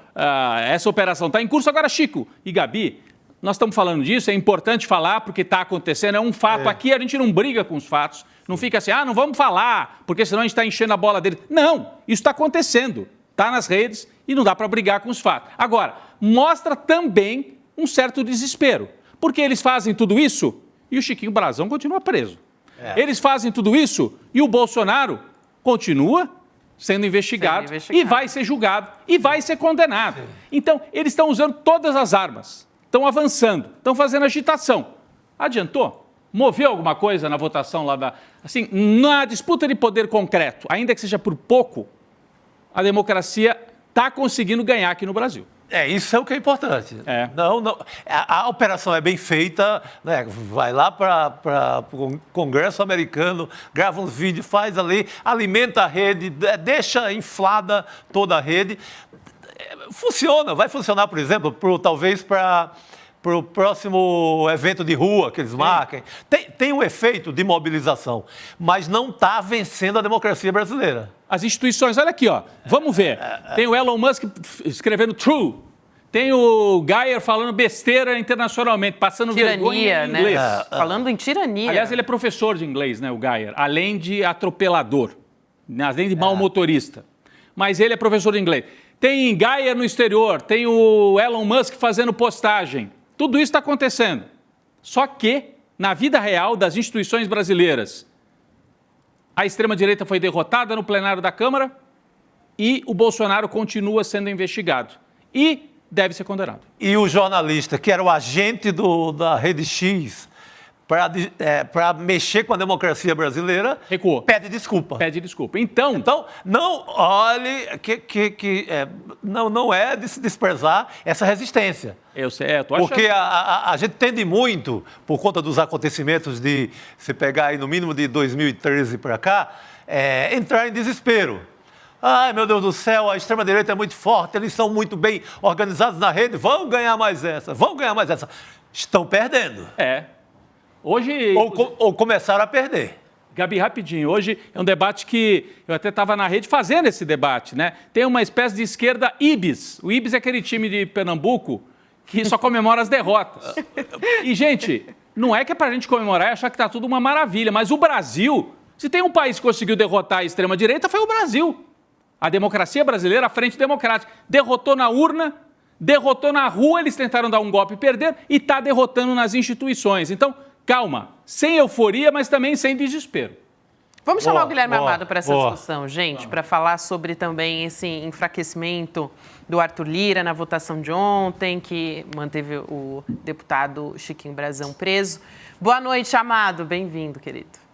essa operação está em curso. Agora, Chico e Gabi, nós estamos falando disso, é importante falar porque está acontecendo, é um fato. Aqui a gente não briga com os fatos, não fica assim, não vamos falar, porque senão a gente está enchendo a bola dele. Não, isso está acontecendo, está nas redes e não dá para brigar com os fatos. Agora, mostra também um certo desespero, porque eles fazem tudo isso e o Chiquinho Brazão continua preso. Eles fazem tudo isso e o Bolsonaro continua sendo investigado e vai ser julgado e vai ser condenado. Então, eles estão usando todas as armas, estão avançando, estão fazendo agitação. Adiantou? Moveu alguma coisa na votação lá Assim, na disputa de poder concreto, ainda que seja por pouco, a democracia está conseguindo ganhar aqui no Brasil. Isso é o que é importante. Não, a operação é bem feita, né? Vai lá para o Congresso americano, grava uns vídeos, faz ali, alimenta a rede, deixa inflada toda a rede. Funciona, vai funcionar, por exemplo, talvez para o próximo evento de rua que eles marquem. Tem um efeito de mobilização, mas não está vencendo a democracia brasileira. As instituições, olha aqui, vamos ver. Tem o Elon Musk escrevendo true. Tem o Geyer falando besteira internacionalmente, passando vergonha em inglês. Né? Falando em tirania. Aliás, ele é professor de inglês, né, o Geyer, além de atropelador, além de mau motorista. Mas ele é professor de inglês. Tem Geyer no exterior, tem o Elon Musk fazendo postagem. Tudo isso está acontecendo. Só que, na vida real das instituições brasileiras, a extrema-direita foi derrotada no plenário da Câmara e o Bolsonaro continua sendo investigado. E deve ser condenado. E o jornalista, que era o agente da Rede X, para mexer com a democracia brasileira, recuou. Pede desculpa. Então não olhe não é de se desprezar essa resistência. Eu sei, tô achando. Porque a gente tende muito, por conta dos acontecimentos de se pegar aí no mínimo de 2013 para cá, entrar em desespero. Ai, meu Deus do céu, a extrema-direita é muito forte, eles são muito bem organizados na rede, vão ganhar mais essa. Estão perdendo. Hoje... Ou começaram a perder. Gabi, rapidinho, hoje é um debate que eu até estava na rede fazendo esse debate, né? Tem uma espécie de esquerda Ibis. O Ibis é aquele time de Pernambuco que só comemora as derrotas. E, gente, não é que é pra gente comemorar e achar que tá tudo uma maravilha, mas o Brasil, se tem um país que conseguiu derrotar a extrema-direita, foi o Brasil. A democracia brasileira, a Frente Democrática, derrotou na urna, derrotou na rua, eles tentaram dar um golpe e perder, e está derrotando nas instituições. Então, calma, sem euforia, mas também sem desespero. Vamos chamar o Guilherme Amado para essa discussão, gente, para falar sobre também esse enfraquecimento do Arthur Lira na votação de ontem, que manteve o deputado Chiquinho Brazão preso. Boa noite, Amado. Bem-vindo, querido.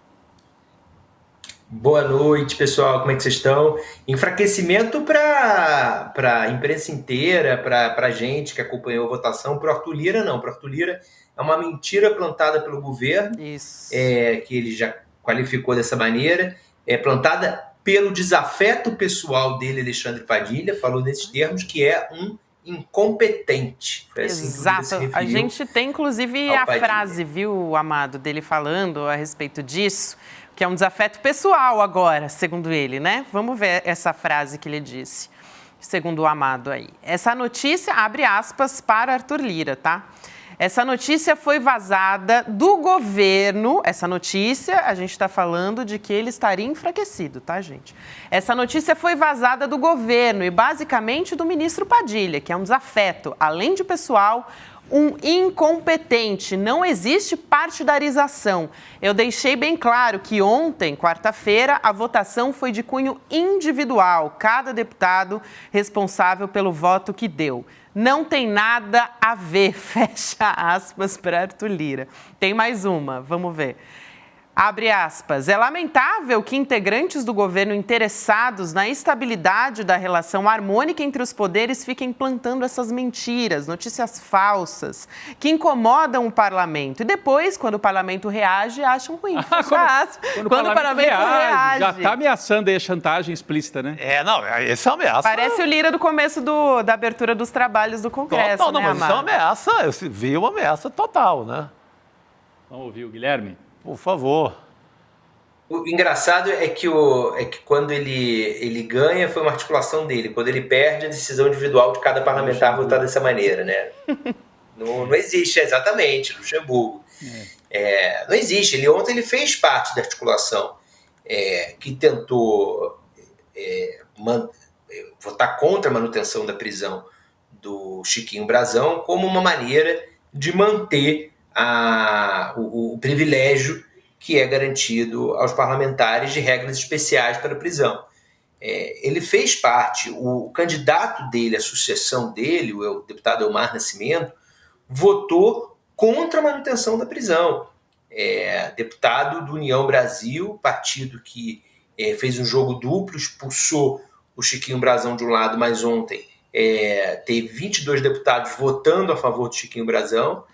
Boa noite, pessoal. Como é que vocês estão? Enfraquecimento para a imprensa inteira, para a gente que acompanhou a votação. Para o Arthur Lira, não. Para o Arthur Lira é uma mentira plantada pelo governo, que ele já qualificou dessa maneira, plantada pelo desafeto pessoal dele, Alexandre Padilha, falou nesses termos, que é um incompetente. Foi assim. Exato. A gente tem, inclusive, a frase, viu, Amado, dele falando a respeito disso, que é um desafeto pessoal agora, segundo ele, né? Vamos ver essa frase que ele disse, segundo o Amado aí. Essa notícia, abre aspas, para Arthur Lira, tá? Essa notícia foi vazada do governo. Essa notícia, a gente está falando de que ele estaria enfraquecido, tá, gente? Essa notícia foi vazada do governo e, basicamente, do ministro Padilha, que é um desafeto, além de pessoal, um incompetente. Não existe partidarização. Eu deixei bem claro que ontem, quarta-feira, a votação foi de cunho individual. Cada deputado responsável pelo voto que deu. Não tem nada a ver, fecha aspas para Arthur Lira. Tem mais uma, vamos ver. Abre aspas. É lamentável que integrantes do governo interessados na estabilidade da relação harmônica entre os poderes fiquem plantando essas mentiras, notícias falsas, que incomodam o parlamento. E depois, quando o parlamento reage, acham ruim. Quando o parlamento reage. Já está ameaçando aí a chantagem explícita, né? Essa é uma ameaça. Parece o Lira do começo da abertura dos trabalhos do Congresso, mas isso é uma ameaça, eu vi uma ameaça total, né? Vamos ouvir o Guilherme? Por favor. O engraçado é que quando ele ganha, foi uma articulação dele. Quando ele perde, a decisão individual de cada parlamentar votar dessa maneira, né? Não existe, exatamente, Luxemburgo. Não existe. Ontem ele fez parte da articulação que tentou votar contra a manutenção da prisão do Chiquinho Brazão como uma maneira de manter o privilégio que é garantido aos parlamentares de regras especiais para a prisão. Ele fez parte, o candidato dele, a sucessão dele, o deputado Elmar Nascimento, votou contra a manutenção da prisão. Deputado do União Brasil, partido que fez um jogo duplo, expulsou o Chiquinho Brazão de um lado, mas ontem teve 22 deputados votando a favor do Chiquinho Brazão,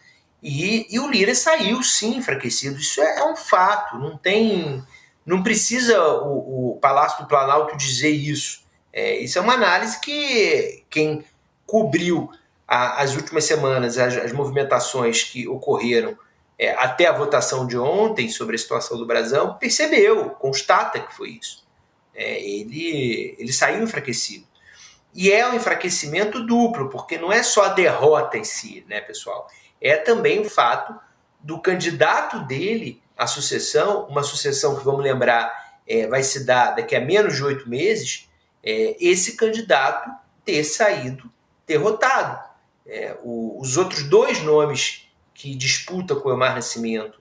e o Lira saiu, sim, enfraquecido. Isso é um fato, não precisa o Palácio do Planalto dizer isso. Isso é uma análise que quem cobriu as últimas semanas, as movimentações que ocorreram até a votação de ontem sobre a situação do Brazão, percebeu, constata que foi isso. Ele saiu enfraquecido. E é um enfraquecimento duplo, porque não é só a derrota em si, né, pessoal? É também o fato do candidato dele à sucessão, uma sucessão que, vamos lembrar, vai se dar daqui a menos de 8 meses, esse candidato ter saído derrotado. Os outros 2 nomes que disputam com o Elmar Nascimento,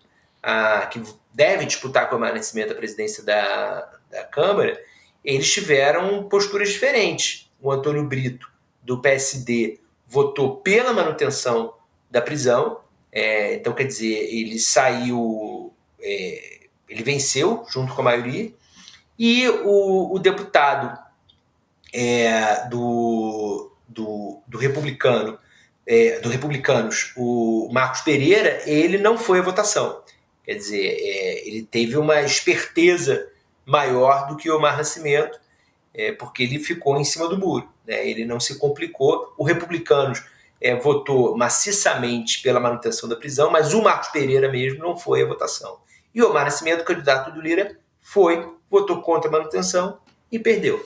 que deve disputar com o Elmar Nascimento a presidência da Câmara, eles tiveram posturas diferentes. O Antônio Brito, do PSD, votou pela manutenção da prisão, então, quer dizer, ele saiu, ele venceu junto com a maioria, e o deputado do Republicanos, o Marcos Pereira, ele não foi à votação. Quer dizer, ele teve uma esperteza maior do que o Elmar Nascimento, porque ele ficou em cima do muro, né? Ele não se complicou. O Republicanos votou maciçamente pela manutenção da prisão, mas o Marcos Pereira mesmo não foi à votação. E o Elmar Nascimento, candidato do Lira, votou contra a manutenção e perdeu.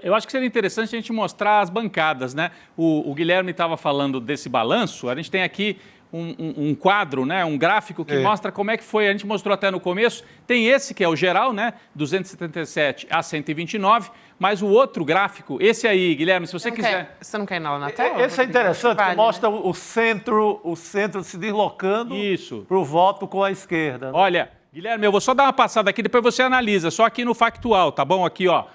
Eu acho que seria interessante a gente mostrar as bancadas, né? O Guilherme estava falando desse balanço, a gente tem aqui um quadro, né? Um gráfico que mostra como é que foi, a gente mostrou até no começo, tem esse que é o geral, né? 277 a 129, mas o outro gráfico, esse aí, Guilherme, se você quiser... Você não quer ir na tela? Esse é interessante, que mostra o centro se deslocando para o voto com a esquerda. Né? Olha, Guilherme, eu vou só dar uma passada aqui, depois você analisa, só aqui no factual, tá bom? Aqui, ó,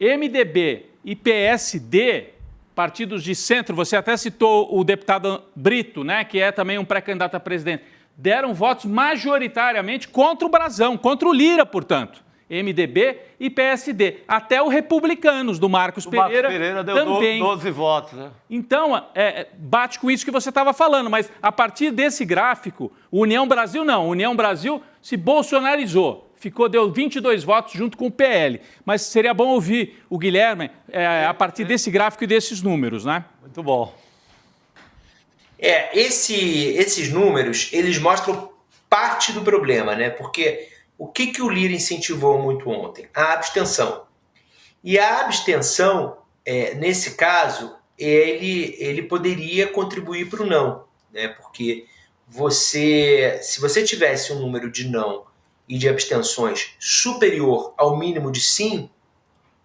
MDB e PSD, partidos de centro, você até citou o deputado Brito, né, que é também um pré-candidato a presidente, deram votos majoritariamente contra o Brazão, contra o Lira, portanto. MDB e PSD. Até o Republicanos, do Marcos Pereira. Marcos Pereira deu também 12 votos. Né? Então, bate com isso que você estava falando, mas a partir desse gráfico, o União Brasil não. O União Brasil se bolsonarizou. Deu 22 votos junto com o PL. Mas seria bom ouvir o Guilherme a partir desse gráfico e desses números, né? Muito bom. Esses números, eles mostram parte do problema, né? Porque o que o Lira incentivou muito ontem? A abstenção. E a abstenção, nesse caso, ele poderia contribuir para o não, né? Porque se você tivesse um número de não e de abstenções superior ao mínimo de sim,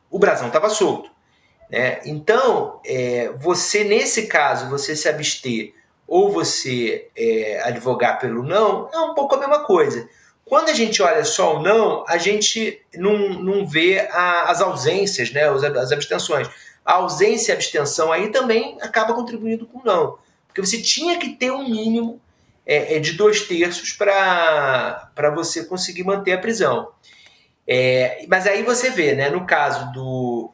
o Brazão estava solto, né? Então, nesse caso, você se abster ou você advogar pelo não, é um pouco a mesma coisa. Quando a gente olha só o não, a gente não vê as ausências, né, as abstenções. A ausência e a abstenção aí também acaba contribuindo com o não. Porque você tinha que ter um mínimo de 2/3 para você conseguir manter a prisão. Mas aí você vê, né, no caso do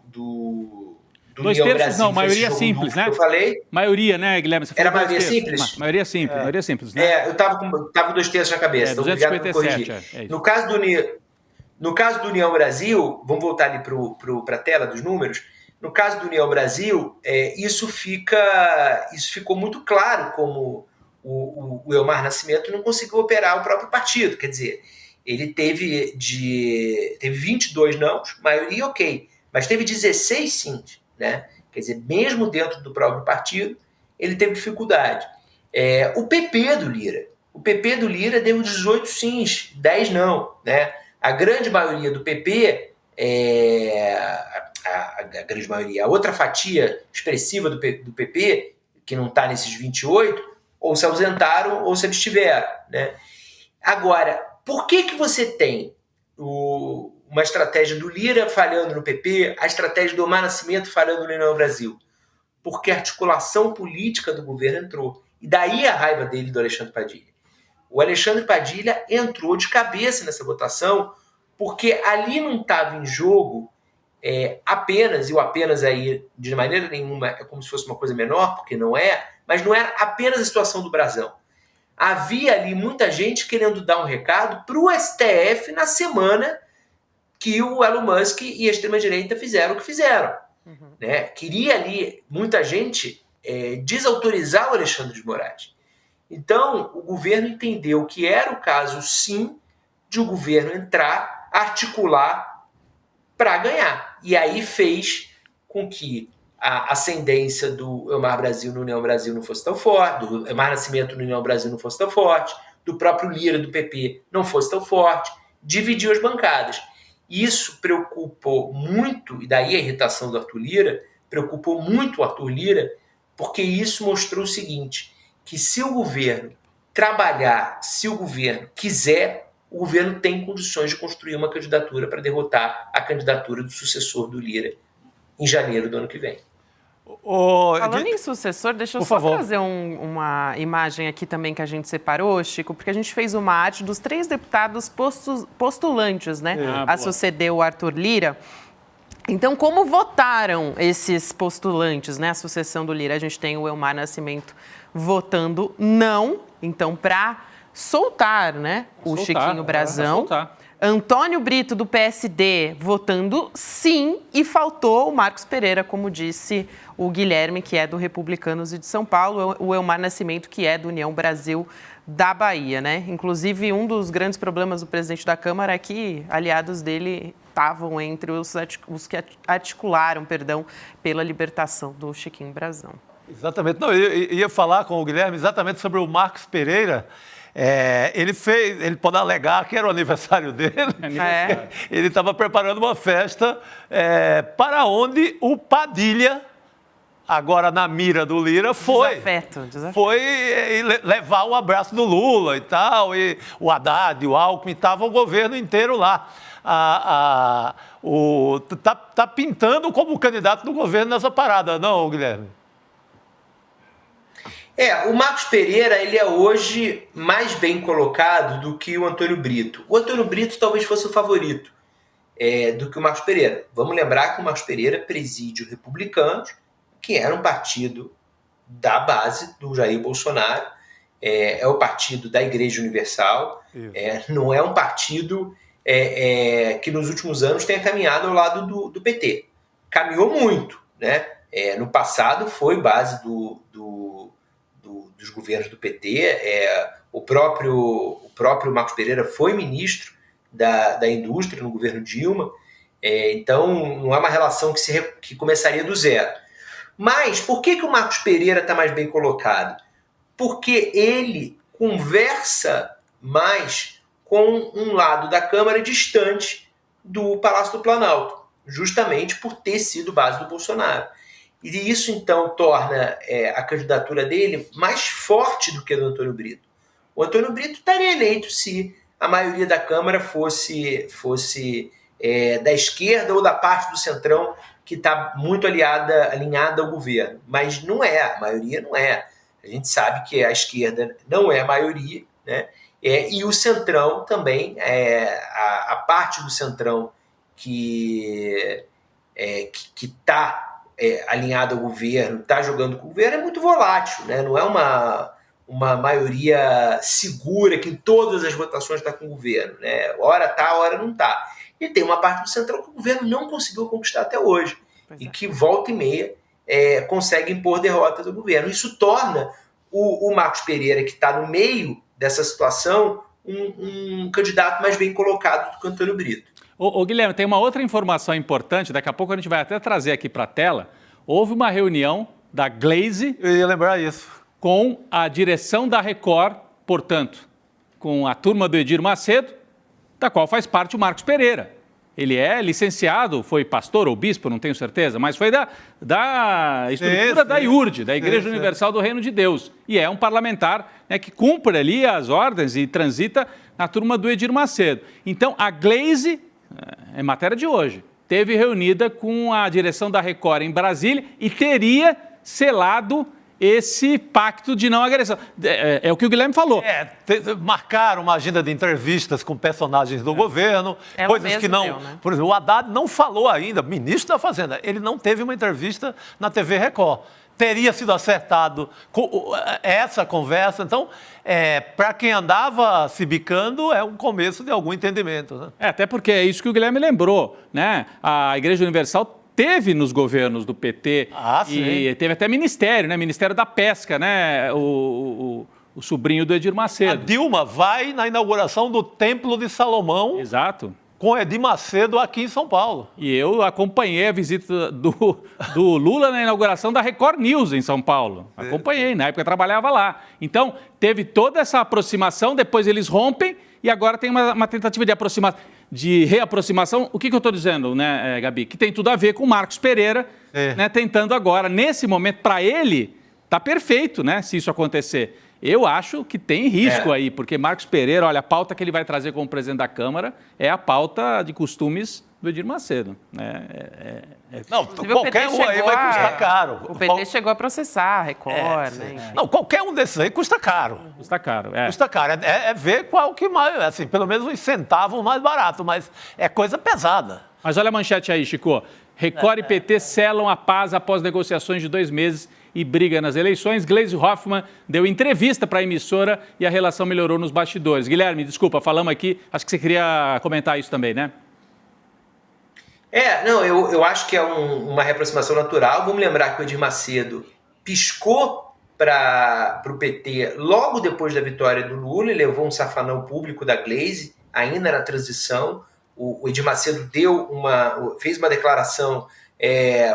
2/3 Brasil, não, maioria simples, né? Eu falei. Maioria, né, Guilherme? Você era maioria simples? Maioria simples, maioria simples, né? Eu tava com 2/3 na cabeça, então obrigado por corrigir. No caso do União Brasil, vamos voltar ali para a tela dos números, no caso do União Brasil, isso ficou muito claro como o Elmar Nascimento não conseguiu operar o próprio partido, quer dizer, ele teve 22 não, maioria ok, mas teve 16 sim. Né? Quer dizer, mesmo dentro do próprio partido, ele teve dificuldade. O PP do Lira deu 18 sims, 10 não, né? A grande maioria do PP, a grande maioria, a outra fatia expressiva do PP, que não está nesses 28, ou se ausentaram ou se abstiveram, né? Agora, por que você tem uma estratégia do Lira falhando no PP, a estratégia do Omar Nascimento falhando no União Brasil? Porque a articulação política do governo entrou. E daí a raiva dele do Alexandre Padilha. O Alexandre Padilha entrou de cabeça nessa votação porque ali não estava em jogo apenas, e o apenas aí de maneira nenhuma é como se fosse uma coisa menor, porque não é, mas não era apenas a situação do Brasão. Havia ali muita gente querendo dar um recado para o STF na semana que o Elon Musk e a extrema-direita fizeram o que fizeram. Né? Queria ali muita gente desautorizar o Alexandre de Moraes. Então, o governo entendeu que era o caso, sim, de o governo entrar, articular para ganhar. E aí fez com que a ascendência do Elmar Brasil no União Brasil não fosse tão forte, do Elmar Nascimento no União Brasil não fosse tão forte, do próprio Lira do PP não fosse tão forte, dividiu as bancadas. Isso preocupou muito, e daí a irritação do Arthur Lira, preocupou muito o Arthur Lira, porque isso mostrou o seguinte, que se o governo trabalhar, se o governo quiser, o governo tem condições de construir uma candidatura para derrotar a candidatura do sucessor do Lira em janeiro do ano que vem. Falando em sucessor, deixa eu só trazer uma imagem aqui também que a gente separou, Chico, porque a gente fez uma arte dos 3 deputados postulantes, né, a suceder o Arthur Lira. Então, como votaram esses postulantes, né, a sucessão do Lira? A gente tem o Elmar Nascimento votando não, então, para soltar, né, o Chiquinho Brasão. Antônio Brito, do PSD, votando sim, e faltou o Marcos Pereira, como disse o Guilherme, que é do Republicanos e de São Paulo, o Elmar Nascimento, que é do União Brasil da Bahia, né? Inclusive, um dos grandes problemas do presidente da Câmara é que aliados dele estavam entre os que articularam, pela libertação do Chiquinho Brasão. Exatamente. Não, eu ia falar com o Guilherme exatamente sobre o Marcos Pereira. Ele pode alegar que era o aniversário dele. Ele estava preparando uma festa para onde o Padilha, agora na mira do Lira, foi levar o abraço do Lula e tal, e o Haddad, o Alckmin, estava o governo inteiro lá. Tá pintando como candidato do governo nessa parada, não, Guilherme? O Marcos Pereira, ele é hoje mais bem colocado do que o Antônio Brito. O Antônio Brito talvez fosse o favorito do que o Marcos Pereira. Vamos lembrar que o Marcos Pereira preside o Republicanos, que era um partido da base do Jair Bolsonaro, é o partido da Igreja Universal, não é um partido que nos últimos anos tenha caminhado ao lado do PT. Caminhou muito, né? No passado foi base dos governos do PT, o próprio Marcos Pereira foi ministro da indústria no governo Dilma, então não é uma relação que começaria do zero. Mas por que o Marcos Pereira está mais bem colocado? Porque ele conversa mais com um lado da Câmara distante do Palácio do Planalto, justamente por ter sido base do Bolsonaro. E isso, então, torna a candidatura dele mais forte do que a do Antônio Brito. O Antônio Brito estaria eleito se a maioria da Câmara fosse da esquerda ou da parte do centrão que está muito alinhada ao governo. Mas não é, a maioria não é. A gente sabe que a esquerda não é a maioria, né? E o centrão também, a parte do centrão que está alinhado ao governo, está jogando com o governo, é muito volátil, né? Não é uma maioria segura que em todas as votações está com o governo, né? Hora está, hora não está. E tem uma parte do centrão que o governo não conseguiu conquistar até hoje, e que volta e meia consegue impor derrotas ao governo. Isso torna o Marcos Pereira, que está no meio dessa situação, um candidato mais bem colocado do que o Antônio Brito. Guilherme, tem uma outra informação importante, daqui a pouco a gente vai até trazer aqui para a tela. Houve uma reunião da Glaze. Eu ia lembrar isso. Com a direção da Record, portanto, com a turma do Edir Macedo, da qual faz parte o Marcos Pereira. Ele é licenciado, foi pastor ou bispo, não tenho certeza, mas foi da estrutura da IURD, da Igreja Universal do Reino de Deus. E é um parlamentar, né, que cumpre ali as ordens e transita na turma do Edir Macedo. Então, a Glaze, é matéria de hoje, esteve reunida com a direção da Record em Brasília e teria selado esse pacto de não agressão. É o que o Guilherme falou. Marcaram uma agenda de entrevistas com personagens do governo, coisas que não... né? Por exemplo, o Haddad não falou ainda, ministro da Fazenda, ele não teve uma entrevista na TV Record. Teria sido acertado essa conversa. Então, para quem andava se bicando, é um começo de algum entendimento. Né? Até porque é isso que o Guilherme lembrou, né? A Igreja Universal teve nos governos do PT e teve até ministério, né? Ministério da Pesca, né? O sobrinho do Edir Macedo. A Dilma vai na inauguração do Templo de Salomão. Exato. Com Edir Macedo aqui em São Paulo. E eu acompanhei a visita do Lula na inauguração da Record News em São Paulo. Acompanhei, na época eu trabalhava lá. Então, teve toda essa aproximação, depois eles rompem e agora tem uma tentativa de reaproximação. O que eu estou dizendo, né, Gabi? Que tem tudo a ver com o Marcos Pereira, né, tentando agora, nesse momento, para ele, tá perfeito, né, se isso acontecer. Eu acho que tem risco aí, porque Marcos Pereira, olha, a pauta que ele vai trazer como presidente da Câmara é a pauta de costumes do Edir Macedo. Não, qualquer um aí vai custar caro. O PT chegou a processar a Record, né? Não, qualquer um desses aí custa caro. Custa caro, Custa caro. É ver qual que mais, assim, pelo menos uns centavos mais barato, mas é coisa pesada. Mas olha a manchete aí, Chico. Record e PT selam a paz após negociações de 2 meses e briga nas eleições. Glaze Hoffmann deu entrevista para a emissora e a relação melhorou nos bastidores. Guilherme, desculpa, falamos aqui, acho que você queria comentar isso também, né? Eu acho que é uma reaproximação natural. Vamos lembrar que o Edir Macedo piscou para o PT logo depois da vitória do Lula e levou um safanão público da Glaze, ainda na transição. O Edir Macedo fez uma declaração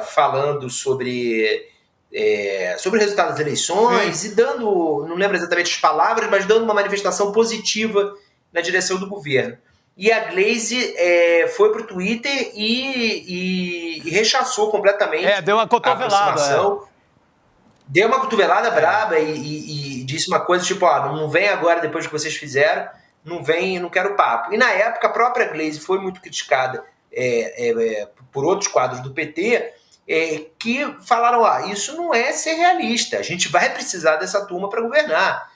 falando sobre o resultado das eleições e dando, não lembro exatamente as palavras, mas dando uma manifestação positiva na direção do governo. E a Glaze foi para o Twitter e rechaçou completamente. Deu uma cotovelada. Deu uma cotovelada braba e disse uma coisa tipo, não vem agora depois do que vocês fizeram, não vem, não quero papo. E na época a própria Glaze foi muito criticada por outros quadros do PT, que falaram, isso não é ser realista, a gente vai precisar dessa turma para governar.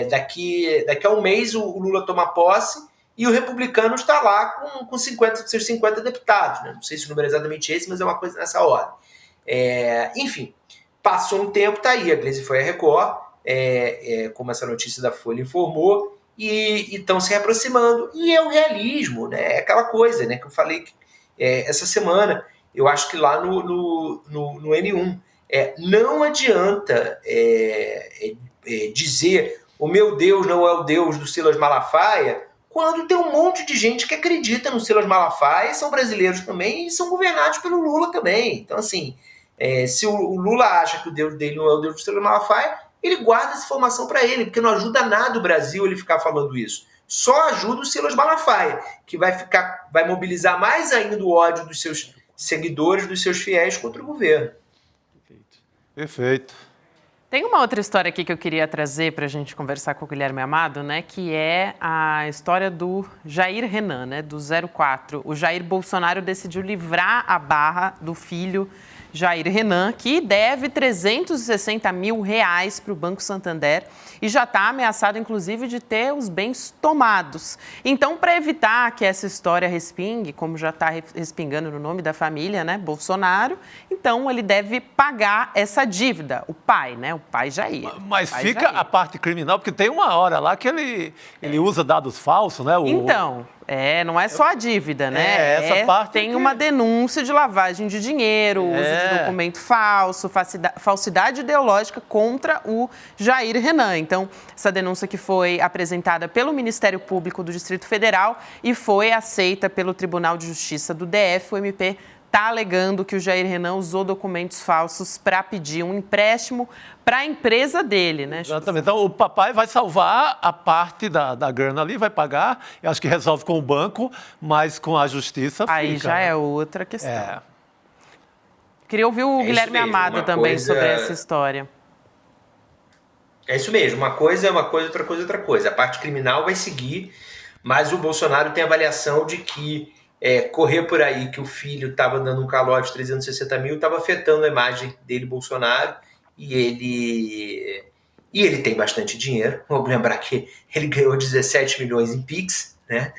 Daqui a um mês o Lula toma posse e o republicano está lá com seus 50 deputados. Né? Não sei se o número é exatamente esse, mas é uma coisa nessa ordem. Enfim, passou um tempo, tá aí, a Glaze foi a Record, como essa notícia da Folha informou, e estão se aproximando. E é o realismo, né? É aquela coisa, né, que eu falei essa semana. Eu acho que lá no N1, não adianta dizer o meu Deus não é o Deus do Silas Malafaia, quando tem um monte de gente que acredita no Silas Malafaia, são brasileiros também e são governados pelo Lula também. Então, assim, se o Lula acha que o Deus dele não é o Deus do Silas Malafaia, ele guarda essa informação para ele, porque não ajuda nada o Brasil ele ficar falando isso. Só ajuda o Silas Malafaia, que vai mobilizar mais ainda o ódio dos seus seguidores, dos seus fiéis contra o governo. Perfeito. Tem uma outra história aqui que eu queria trazer para a gente conversar com o Guilherme Amado, né? Que é a história do Jair Renan, né? Do 04. O Jair Bolsonaro decidiu livrar a barra do filho Jair Renan, que deve R$360 mil para o Banco Santander e já está ameaçado, inclusive, de ter os bens tomados. Então, para evitar que essa história respingue, como já está respingando no nome da família, né, Bolsonaro, então ele deve pagar essa dívida. O pai, né, o pai Jair. Mas fica Jair. A parte criminal, porque tem uma hora lá que ele usa dados falsos, né? Então... não é só a dívida, né? Essa parte tem uma denúncia de lavagem de dinheiro, uso de documento falso, falsidade ideológica contra o Jair Renan. Então, essa denúncia que foi apresentada pelo Ministério Público do Distrito Federal e foi aceita pelo Tribunal de Justiça do DF, o MP está alegando que o Jair Renan usou documentos falsos para pedir um empréstimo para a empresa dele, né? Exatamente. Então, o papai vai salvar a parte da grana ali, vai pagar, eu acho que resolve com o banco, mas com a justiça Aí fica, já né? é outra questão. Queria ouvir o Guilherme Amado também sobre essa história. É isso mesmo, uma coisa é uma coisa, outra coisa é outra coisa. A parte criminal vai seguir, mas o Bolsonaro tem a avaliação de que correr por aí que o filho estava dando um calote de 360 mil estava afetando a imagem dele, Bolsonaro, e ele tem bastante dinheiro. Vamos lembrar que ele ganhou 17 milhões em Pix, né?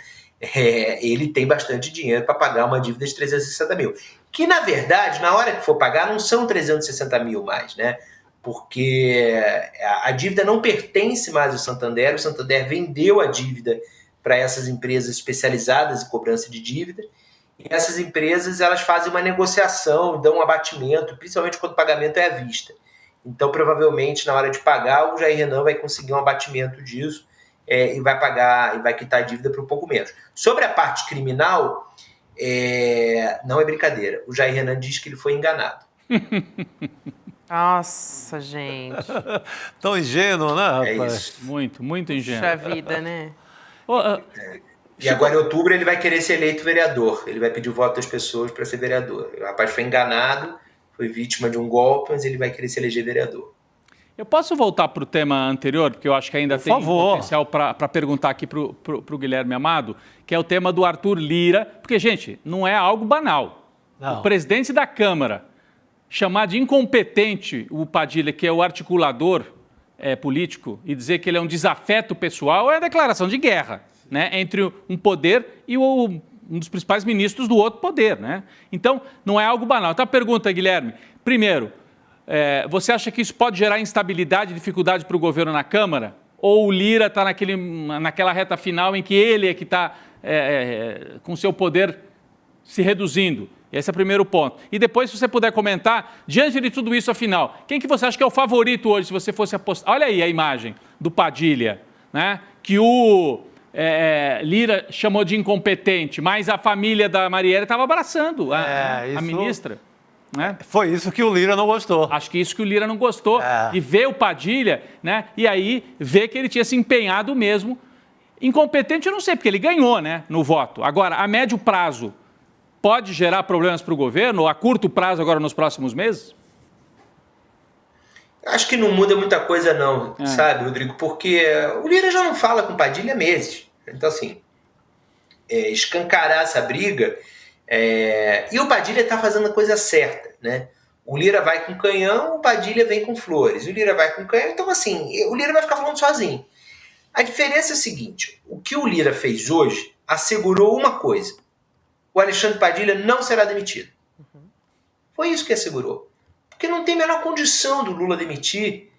Ele tem bastante dinheiro para pagar uma dívida de 360 mil. Que, na verdade, na hora que for pagar, não são 360 mil mais, né? Porque a dívida não pertence mais ao Santander, o Santander vendeu a dívida para essas empresas especializadas em cobrança de dívida, e essas empresas elas fazem uma negociação, dão um abatimento, principalmente quando o pagamento é à vista. Então, provavelmente, na hora de pagar, o Jair Renan vai conseguir um abatimento disso e vai pagar, e vai quitar a dívida por um pouco menos. Sobre a parte criminal, não é brincadeira. O Jair Renan diz que ele foi enganado. Nossa, gente. Tão ingênuo, né, rapaz? É isso. Muito, muito ingênuo. Puxa vida, né? E agora, em outubro, ele vai querer ser eleito vereador. Ele vai pedir o voto das pessoas para ser vereador. O rapaz foi enganado, foi vítima de um golpe, mas ele vai querer se eleger vereador. Eu posso voltar para o tema anterior, porque eu acho que ainda tem potencial para perguntar aqui para o Guilherme Amado, que é o tema do Arthur Lira, porque, gente, não é algo banal. Não. O presidente da Câmara chamar de incompetente o Padilha, que é o articulador político, e dizer que ele é um desafeto pessoal, é declaração de guerra, né, entre um poder e um dos principais ministros do outro poder, né? Então, não é algo banal. Então, a pergunta, Guilherme, primeiro, você acha que isso pode gerar instabilidade e dificuldade para o governo na Câmara? Ou o Lira está naquela reta final em que ele é que está com seu poder se reduzindo? Esse é o primeiro ponto. E depois, se você puder comentar, diante de tudo isso, afinal, quem que você acha que é o favorito hoje, se você fosse apostar? Olha aí a imagem do Padilha, né? Que o Lira chamou de incompetente, mas a família da Marielle estava abraçando a ministra. Né? Foi isso que o Lira não gostou. Acho que isso que o Lira não gostou. E ver o Padilha, né? E aí ver que ele tinha se empenhado mesmo. Incompetente eu não sei, porque ele ganhou, né, no voto. Agora, a médio prazo, pode gerar problemas para o governo, ou a curto prazo agora nos próximos meses? Acho que não muda muita coisa não, sabe, Rodrigo? Porque o Lira já não fala com o Padilha há meses. Então, assim, escancarar essa briga... E o Padilha está fazendo a coisa certa, né? O Lira vai com canhão, o Padilha vem com flores. O Lira vai com canhão, então assim, o Lira vai ficar falando sozinho. A diferença é a seguinte, o que o Lira fez hoje assegurou uma coisa: o Alexandre Padilha não será demitido. Foi isso que assegurou. Porque não tem a menor condição do Lula demitir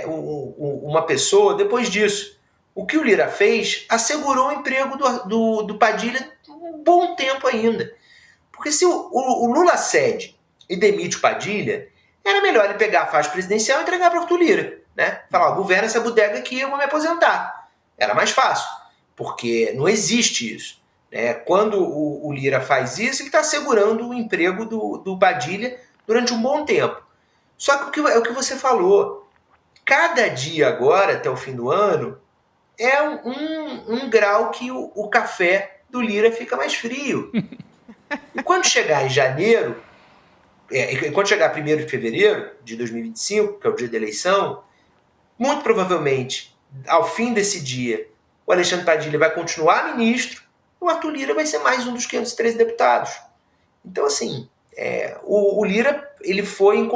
uma pessoa depois disso. O que o Lira fez assegurou o emprego do Padilha um bom tempo ainda. Porque se o Lula cede e demite o Padilha, era melhor ele pegar a faixa presidencial e entregar para o Arthur Lira, né? Falar, governa essa bodega aqui, eu vou me aposentar. Era mais fácil, porque não existe isso, né? Quando o Lira faz isso, ele está assegurando o emprego do Padilha durante um bom tempo. Só que é o que você falou. Cada dia agora, até o fim do ano, é um grau que o café do Lira fica mais frio. E quando chegar em janeiro, quando chegar 1º de fevereiro de 2025, que é o dia da eleição, muito provavelmente, ao fim desse dia, o Alexandre Padilha vai continuar ministro e o Arthur Lira vai ser mais um dos 513 deputados. Então, assim, o Lira ele foi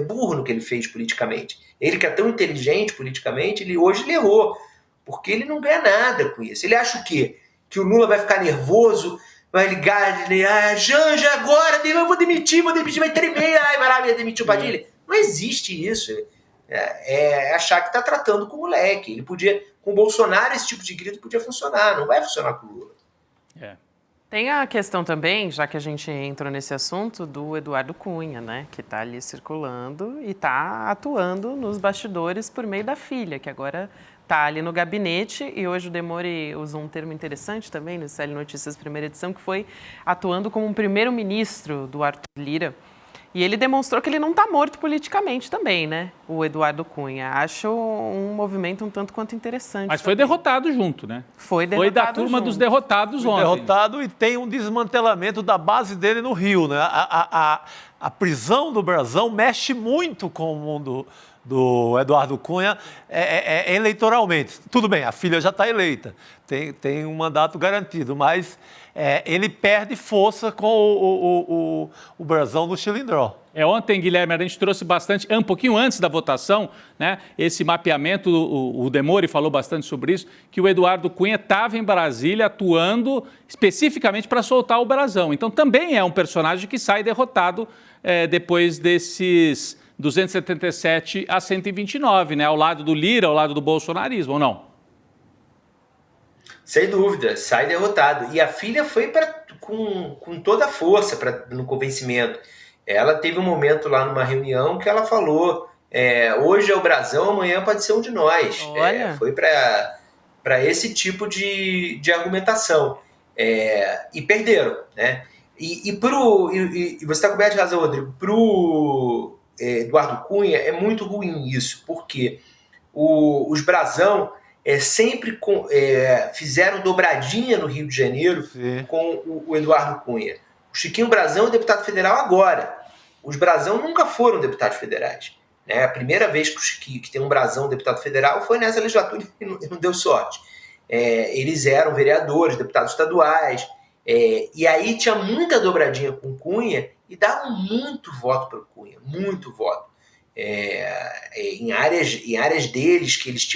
burro no que ele fez politicamente. Ele que é tão inteligente politicamente, hoje ele errou, porque ele não ganha nada com isso. Ele acha o quê? Que o Lula vai ficar nervoso, vai ligar, Janja, agora eu vou demitir, vai tremer, vai lá demitir o Padilha. Não existe isso. É achar que está tratando com o moleque. Ele podia, com o Bolsonaro, esse tipo de grito podia funcionar, não vai funcionar com o Lula. Tem a questão também, já que a gente entrou nesse assunto, do Eduardo Cunha, né? Que está ali circulando e está atuando nos bastidores por meio da filha, que agora está ali no gabinete. E hoje o Demore usou um termo interessante também no CL Notícias primeira edição, que foi atuando como um primeiro-ministro do Arthur Lira. E ele demonstrou que ele não está morto politicamente também, né? O Eduardo Cunha. Acho um movimento um tanto quanto interessante. Mas foi derrotado junto, né? Foi derrotado. Foi da turma dos derrotados ontem. Derrotado, e tem um desmantelamento da base dele no Rio, né? A prisão do Brasão mexe muito com o mundo do Eduardo Cunha eleitoralmente. Tudo bem, a filha já está eleita, tem um mandato garantido, mas ele perde força com o Brasão no Chilindró. Ontem, Guilherme, a gente trouxe bastante, um pouquinho antes da votação, né, esse mapeamento, o Demore falou bastante sobre isso, que o Eduardo Cunha estava em Brasília atuando especificamente para soltar o Brasão. Então também é um personagem que sai derrotado depois desses 277 a 129, né, ao lado do Lira, ao lado do bolsonarismo, ou não? Sem dúvida, sai derrotado. E a filha foi com toda a força no convencimento. Ela teve um momento lá numa reunião que ela falou, hoje é o Brasão, amanhã pode ser um de nós. Foi para esse tipo de argumentação. E perderam, né? E você está coberto de razão, Rodrigo. Para o Eduardo Cunha é muito ruim isso, porque os Brasão sempre fizeram dobradinha no Rio de Janeiro. Sim. Com o Eduardo Cunha. O Chiquinho Brasão é deputado federal agora. Os Brasão nunca foram deputados federais. Né? A primeira vez que tem um Brasão deputado federal foi nessa legislatura e não deu sorte. Eles eram vereadores, deputados estaduais, e aí tinha muita dobradinha com o Cunha e davam muito voto para o Cunha, muito voto. Em áreas deles que eles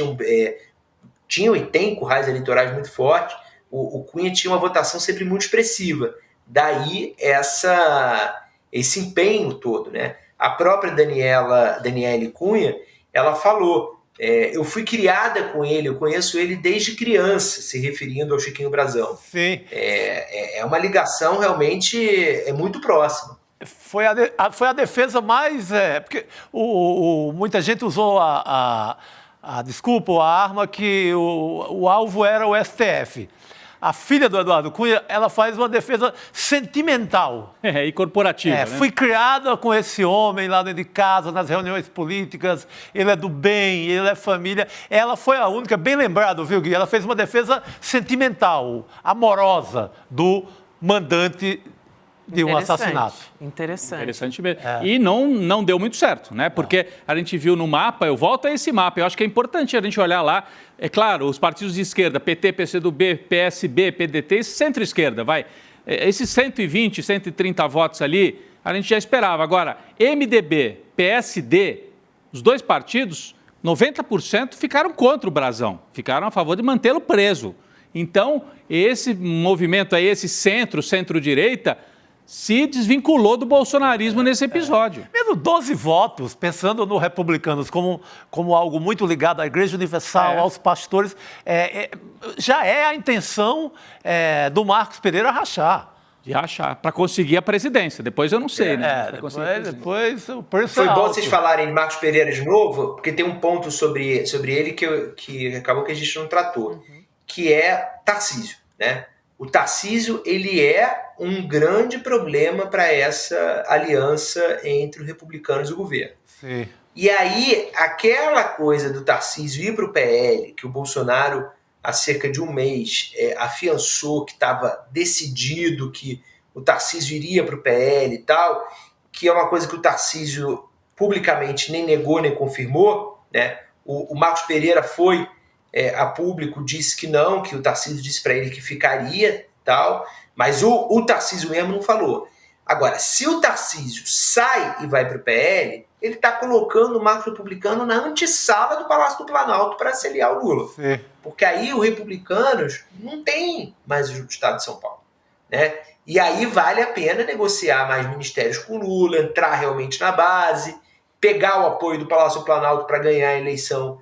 tinham e têm currais eleitorais muito fortes, o Cunha tinha uma votação sempre muito expressiva. Daí esse empenho todo, né? A própria Daniele Cunha, ela falou, eu fui criada com ele, eu conheço ele desde criança, se referindo ao Chiquinho Brasão. Sim. É uma ligação realmente muito próxima. Foi a defesa mais... porque muita gente usou a desculpa, a arma que o alvo era o STF. A filha do Eduardo Cunha, ela faz uma defesa sentimental. E corporativa, né? Fui criada com esse homem lá dentro de casa, nas reuniões políticas, ele é do bem, ele é família. Ela foi a única, bem lembrado, viu, Gui? Ela fez uma defesa sentimental, amorosa, do mandante de um assassinato. Interessante mesmo. E não deu muito certo, né? Porque a gente viu no mapa, eu volto a esse mapa, eu acho que é importante a gente olhar lá, é claro, os partidos de esquerda, PT, PCdoB, PSB, PDT, e centro-esquerda, vai. Esses 120, 130 votos ali, a gente já esperava. Agora, MDB, PSD, os dois partidos, 90% ficaram contra o Brasão, ficaram a favor de mantê-lo preso. Então, esse movimento aí, esse centro-direita, se desvinculou do bolsonarismo nesse episódio. Mesmo 12 votos, pensando no republicanos como algo muito ligado à Igreja Universal, aos pastores, já é a intenção do Marcos Pereira rachar. De rachar, para conseguir a presidência. Depois eu não sei, né? Depois o preço Foi bom vocês falarem de Marcos Pereira de novo, porque tem um ponto sobre ele que acabou que a gente não tratou, que é Tarcísio, né? O Tarcísio, ele é um grande problema para essa aliança entre os republicanos e o governo. Sim. E aí, aquela coisa do Tarcísio ir para o PL, que o Bolsonaro, há cerca de um mês, afiançou que estava decidido que o Tarcísio iria para o PL e tal, que é uma coisa que o Tarcísio publicamente nem negou nem confirmou, né? O Marcos Pereira foi a público, disse que não, que o Tarcísio disse para ele que ficaria, tal, mas o Tarcísio mesmo não falou. Agora, se o Tarcísio sai e vai para o PL, ele está colocando o Marcos Republicano na antessala do Palácio do Planalto para auxiliar o Lula. Sim. Porque aí os republicanos não têm mais o Estado de São Paulo, né? E aí vale a pena negociar mais ministérios com o Lula, entrar realmente na base, pegar o apoio do Palácio do Planalto para ganhar a eleição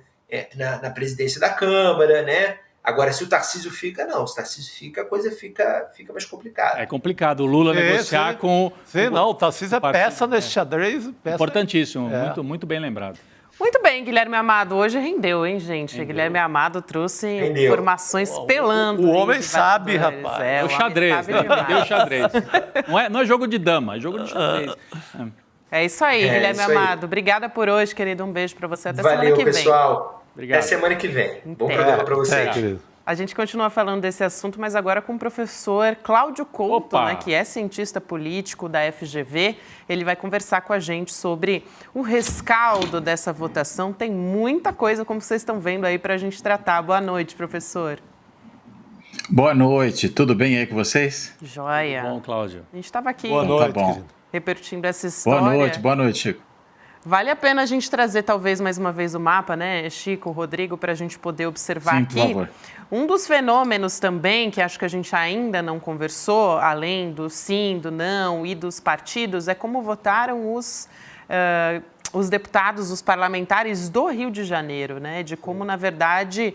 na presidência da Câmara, né? Agora, se o Tarcísio fica, não. Se o Tarcísio fica, a coisa fica mais complicada. É complicado o Lula negociar com... Não, o Tarcísio é peça nesse xadrez. Importantíssimo, muito bem lembrado. Muito bem, Guilherme Amado. Hoje rendeu, hein, gente? Rendeu. Guilherme Amado trouxe informações pelando. O homem sabe, rapaz. É o xadrez, deu xadrez. Não é jogo de dama, é jogo de xadrez. É isso aí, Guilherme Amado. Obrigada por hoje, querido. Um beijo para você. Até semana que vem. Valeu, pessoal. Obrigado. Até semana que vem. Bom programa para vocês. querido. A gente continua falando desse assunto, mas agora com o professor Cláudio Couto, né, que é cientista político da FGV. Ele vai conversar com a gente sobre o rescaldo dessa votação. Tem muita coisa, como vocês estão vendo aí, para a gente tratar. Boa noite, professor. Boa noite. Tudo bem aí com vocês? Joia. Bom, Cláudio. A gente estava aqui repercutindo essa história. Boa noite, Chico. Vale a pena a gente trazer, talvez, mais uma vez o mapa, né, Chico, Rodrigo, para a gente poder observar aqui. Por favor. Um dos fenômenos também, que acho que a gente ainda não conversou, além do sim, do não e dos partidos, é como votaram os deputados, os parlamentares do Rio de Janeiro, né? De como, na verdade,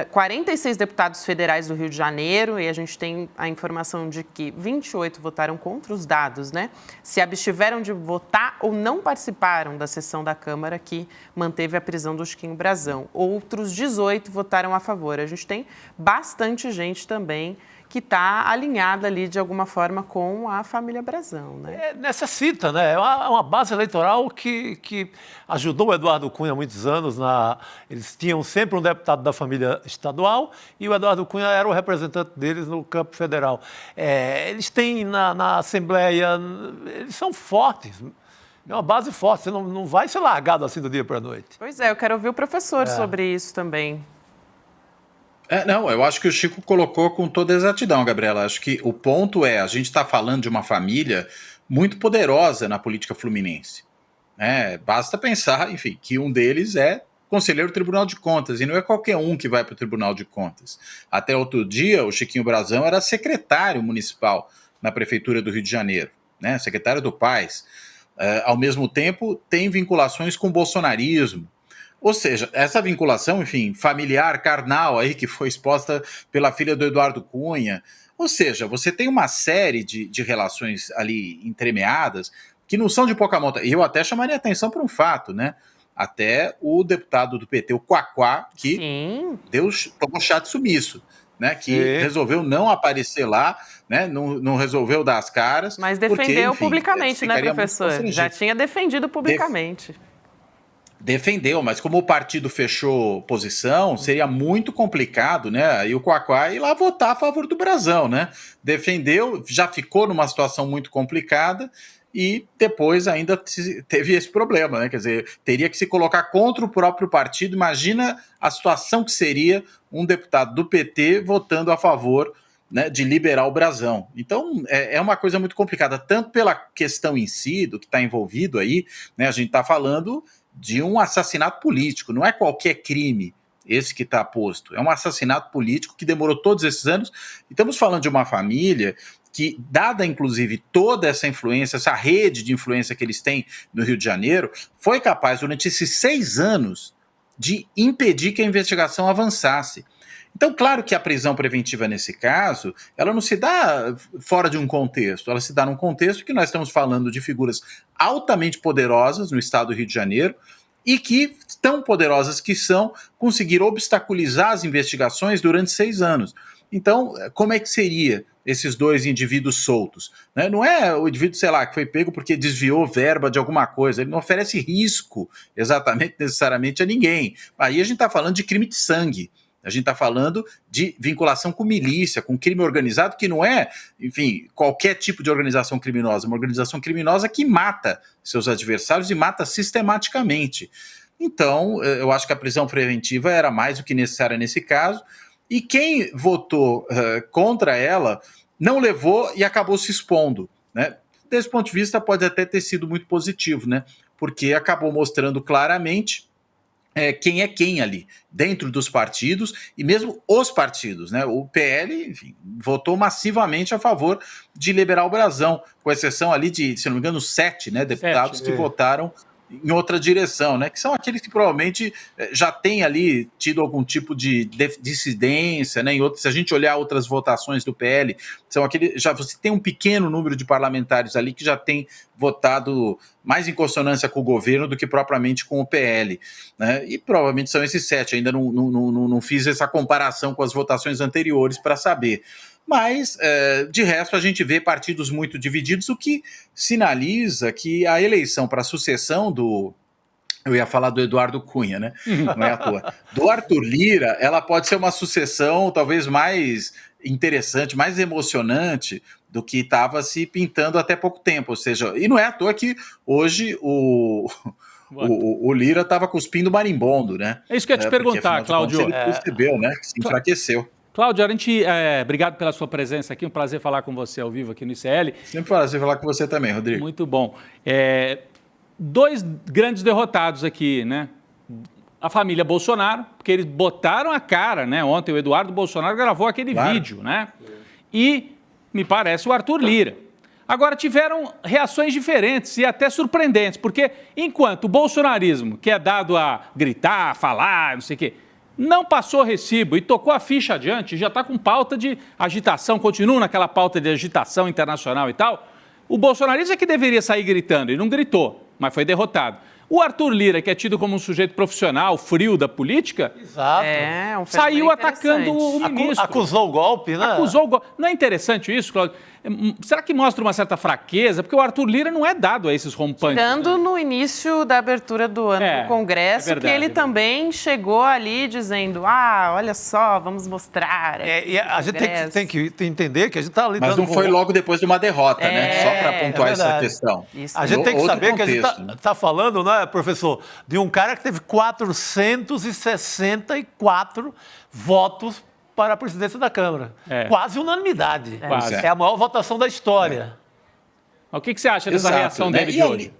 46 deputados federais do Rio de Janeiro, e a gente tem a informação de que 28 votaram contra os dados, né? Se abstiveram de votar ou não participaram da sessão da Câmara que manteve a prisão do Chiquinho Brazão. Outros 18 votaram a favor. A gente tem bastante gente também que está alinhada ali, de alguma forma, com a família Brazão, né? Necessita, né? É uma base eleitoral que ajudou o Eduardo Cunha há muitos anos. Eles tinham sempre um deputado da família estadual e o Eduardo Cunha era o representante deles no campo federal. Eles têm na Assembleia, eles são fortes. É uma base forte, você não vai ser largado assim do dia para a noite. Pois é, eu quero ouvir o professor sobre isso também. Eu acho que o Chico colocou com toda exatidão, Gabriela. Acho que o ponto a gente está falando de uma família muito poderosa na política fluminense. Basta pensar, enfim, que um deles é conselheiro do Tribunal de Contas, e não é qualquer um que vai para o Tribunal de Contas. Até outro dia, o Chiquinho Brazão era secretário municipal na Prefeitura do Rio de Janeiro, né? Secretário do Paz. Ao mesmo tempo, tem vinculações com o bolsonarismo. Ou seja, essa vinculação, enfim, familiar, carnal, aí que foi exposta pela filha do Eduardo Cunha. Ou seja, você tem uma série de relações ali entremeadas que não são de pouca monta. E eu até chamaria atenção para um fato, né? Até o deputado do PT, o Quaquá, que tomou chato sumiço, né? Que resolveu não aparecer lá, né? Não resolveu dar as caras. Mas defendeu publicamente, né, professor? Já tinha defendido publicamente. Defendeu, mas como o partido fechou posição, seria muito complicado, né? Aí o Quaquá ir lá votar a favor do Brazão, né? Defendeu, já ficou numa situação muito complicada e depois ainda teve esse problema, né? Quer dizer, teria que se colocar contra o próprio partido. Imagina a situação que seria um deputado do PT votando a favor, né, de liberar o Brazão. Então, é uma coisa muito complicada, tanto pela questão em si, do que está envolvido aí, né? A gente está falando de um assassinato político, não é qualquer crime esse que está posto, é um assassinato político que demorou todos esses anos. Estamos falando de uma família que, dada inclusive toda essa influência, essa rede de influência que eles têm no Rio de Janeiro, foi capaz durante esses 6 anos de impedir que a investigação avançasse. Então, claro que a prisão preventiva nesse caso, ela não se dá fora de um contexto, ela se dá num contexto que nós estamos falando de figuras altamente poderosas no estado do Rio de Janeiro e que, tão poderosas que são, conseguiram obstaculizar as investigações durante 6 anos. Então, como é que seria esses 2 indivíduos soltos? Né? Não é o indivíduo, sei lá, que foi pego porque desviou verba de alguma coisa, ele não oferece risco exatamente, necessariamente a ninguém. Aí a gente está falando de crime de sangue. A gente está falando de vinculação com milícia, com crime organizado, que não é, enfim, qualquer tipo de organização criminosa, uma organização criminosa que mata seus adversários e mata sistematicamente. Então, eu acho que a prisão preventiva era mais do que necessária nesse caso, e quem votou contra ela não levou e acabou se expondo, né? Desse ponto de vista, pode até ter sido muito positivo, né? Porque acabou mostrando claramente quem é quem ali, dentro dos partidos e mesmo os partidos, né? O PL, enfim, votou massivamente a favor de liberar o Brazão, com exceção ali de, se não me engano, 7, né, deputados que votaram em outra direção, né? Que são aqueles que provavelmente já têm ali tido algum tipo de dissidência, né? Se a gente olhar outras votações do PL, são aqueles. Você tem um pequeno número de parlamentares ali que já tem votado mais em consonância com o governo do que propriamente com o PL, né? E provavelmente são esses 7. Ainda não fiz essa comparação com as votações anteriores para saber. Mas, de resto, a gente vê partidos muito divididos, o que sinaliza que a eleição para a sucessão do... Eu ia falar do Eduardo Cunha, né? Não é à toa. Do Arthur Lira, ela pode ser uma sucessão talvez mais interessante, mais emocionante do que estava se pintando até pouco tempo. Ou seja, e não é à toa que hoje o Lira estava cuspindo marimbondo, né? É isso que eu ia te perguntar, Cláudio. Ele percebeu, né? Que se enfraqueceu. Cláudio, obrigado pela sua presença aqui, um prazer falar com você ao vivo aqui no ICL. Sempre um prazer falar com você também, Rodrigo. Muito bom. 2 grandes derrotados aqui, né? A família Bolsonaro, porque eles botaram a cara, né? Ontem o Eduardo Bolsonaro gravou aquele vídeo, né? E, me parece, o Arthur Lira. Agora, tiveram reações diferentes e até surpreendentes, porque enquanto o bolsonarismo, que é dado a gritar, falar, não sei o quê, não passou recibo e tocou a ficha adiante, já está com pauta de agitação, continua naquela pauta de agitação internacional e tal, o bolsonarismo é que deveria sair gritando, e não gritou, mas foi derrotado. O Arthur Lira, que é tido como um sujeito profissional, frio da política, saiu atacando o ministro. Acusou o golpe, né? Acusou o golpe. Não é interessante isso, Cláudio? Será que mostra uma certa fraqueza? Porque o Arthur Lira não é dado a esses rompantes. Tirando no início da abertura do ano do Congresso, verdade, que ele também chegou ali dizendo, olha só, vamos mostrar. E a gente tem que entender que a gente está lidando. Mas não foi logo depois de uma derrota, né? Só para pontuar essa questão. Isso. A gente tem que saber que a gente está falando, né, professor, de um cara que teve 464 votos para a presidência da Câmara. Quase unanimidade. É a maior votação da história. O que você acha dessa reação dele de hoje?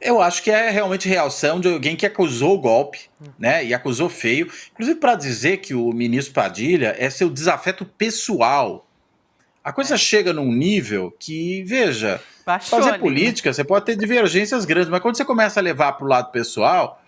Eu acho que é realmente reação de alguém que acusou o golpe, né? E acusou feio. Inclusive para dizer que o ministro Padilha é seu desafeto pessoal. A coisa chega num nível que, veja, fazer política, você pode ter divergências grandes, mas quando você começa a levar para o lado pessoal,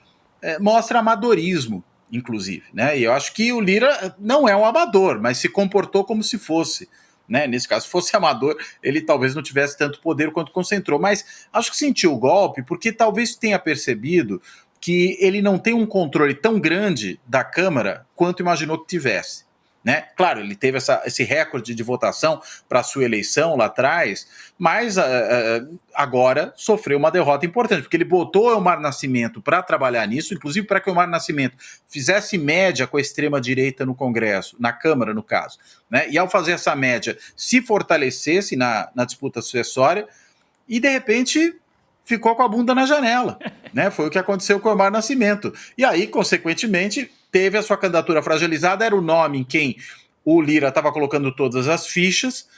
mostra amadorismo, inclusive, né? E eu acho que o Lira não é um amador, mas se comportou como se fosse, né? Nesse caso, se fosse amador, ele talvez não tivesse tanto poder quanto concentrou, mas acho que sentiu o golpe porque talvez tenha percebido que ele não tem um controle tão grande da Câmara quanto imaginou que tivesse. Né? Claro, ele teve esse recorde de votação para a sua eleição lá atrás, mas agora sofreu uma derrota importante, porque ele botou o Elmar Nascimento para trabalhar nisso, inclusive para que o Elmar Nascimento fizesse média com a extrema-direita no Congresso, na Câmara, no caso. Né? E ao fazer essa média, se fortalecesse na disputa sucessória, e de repente ficou com a bunda na janela. Né? Foi o que aconteceu com o Elmar Nascimento. E aí, consequentemente, teve a sua candidatura fragilizada, era o nome em quem o Lira estava colocando todas as fichas,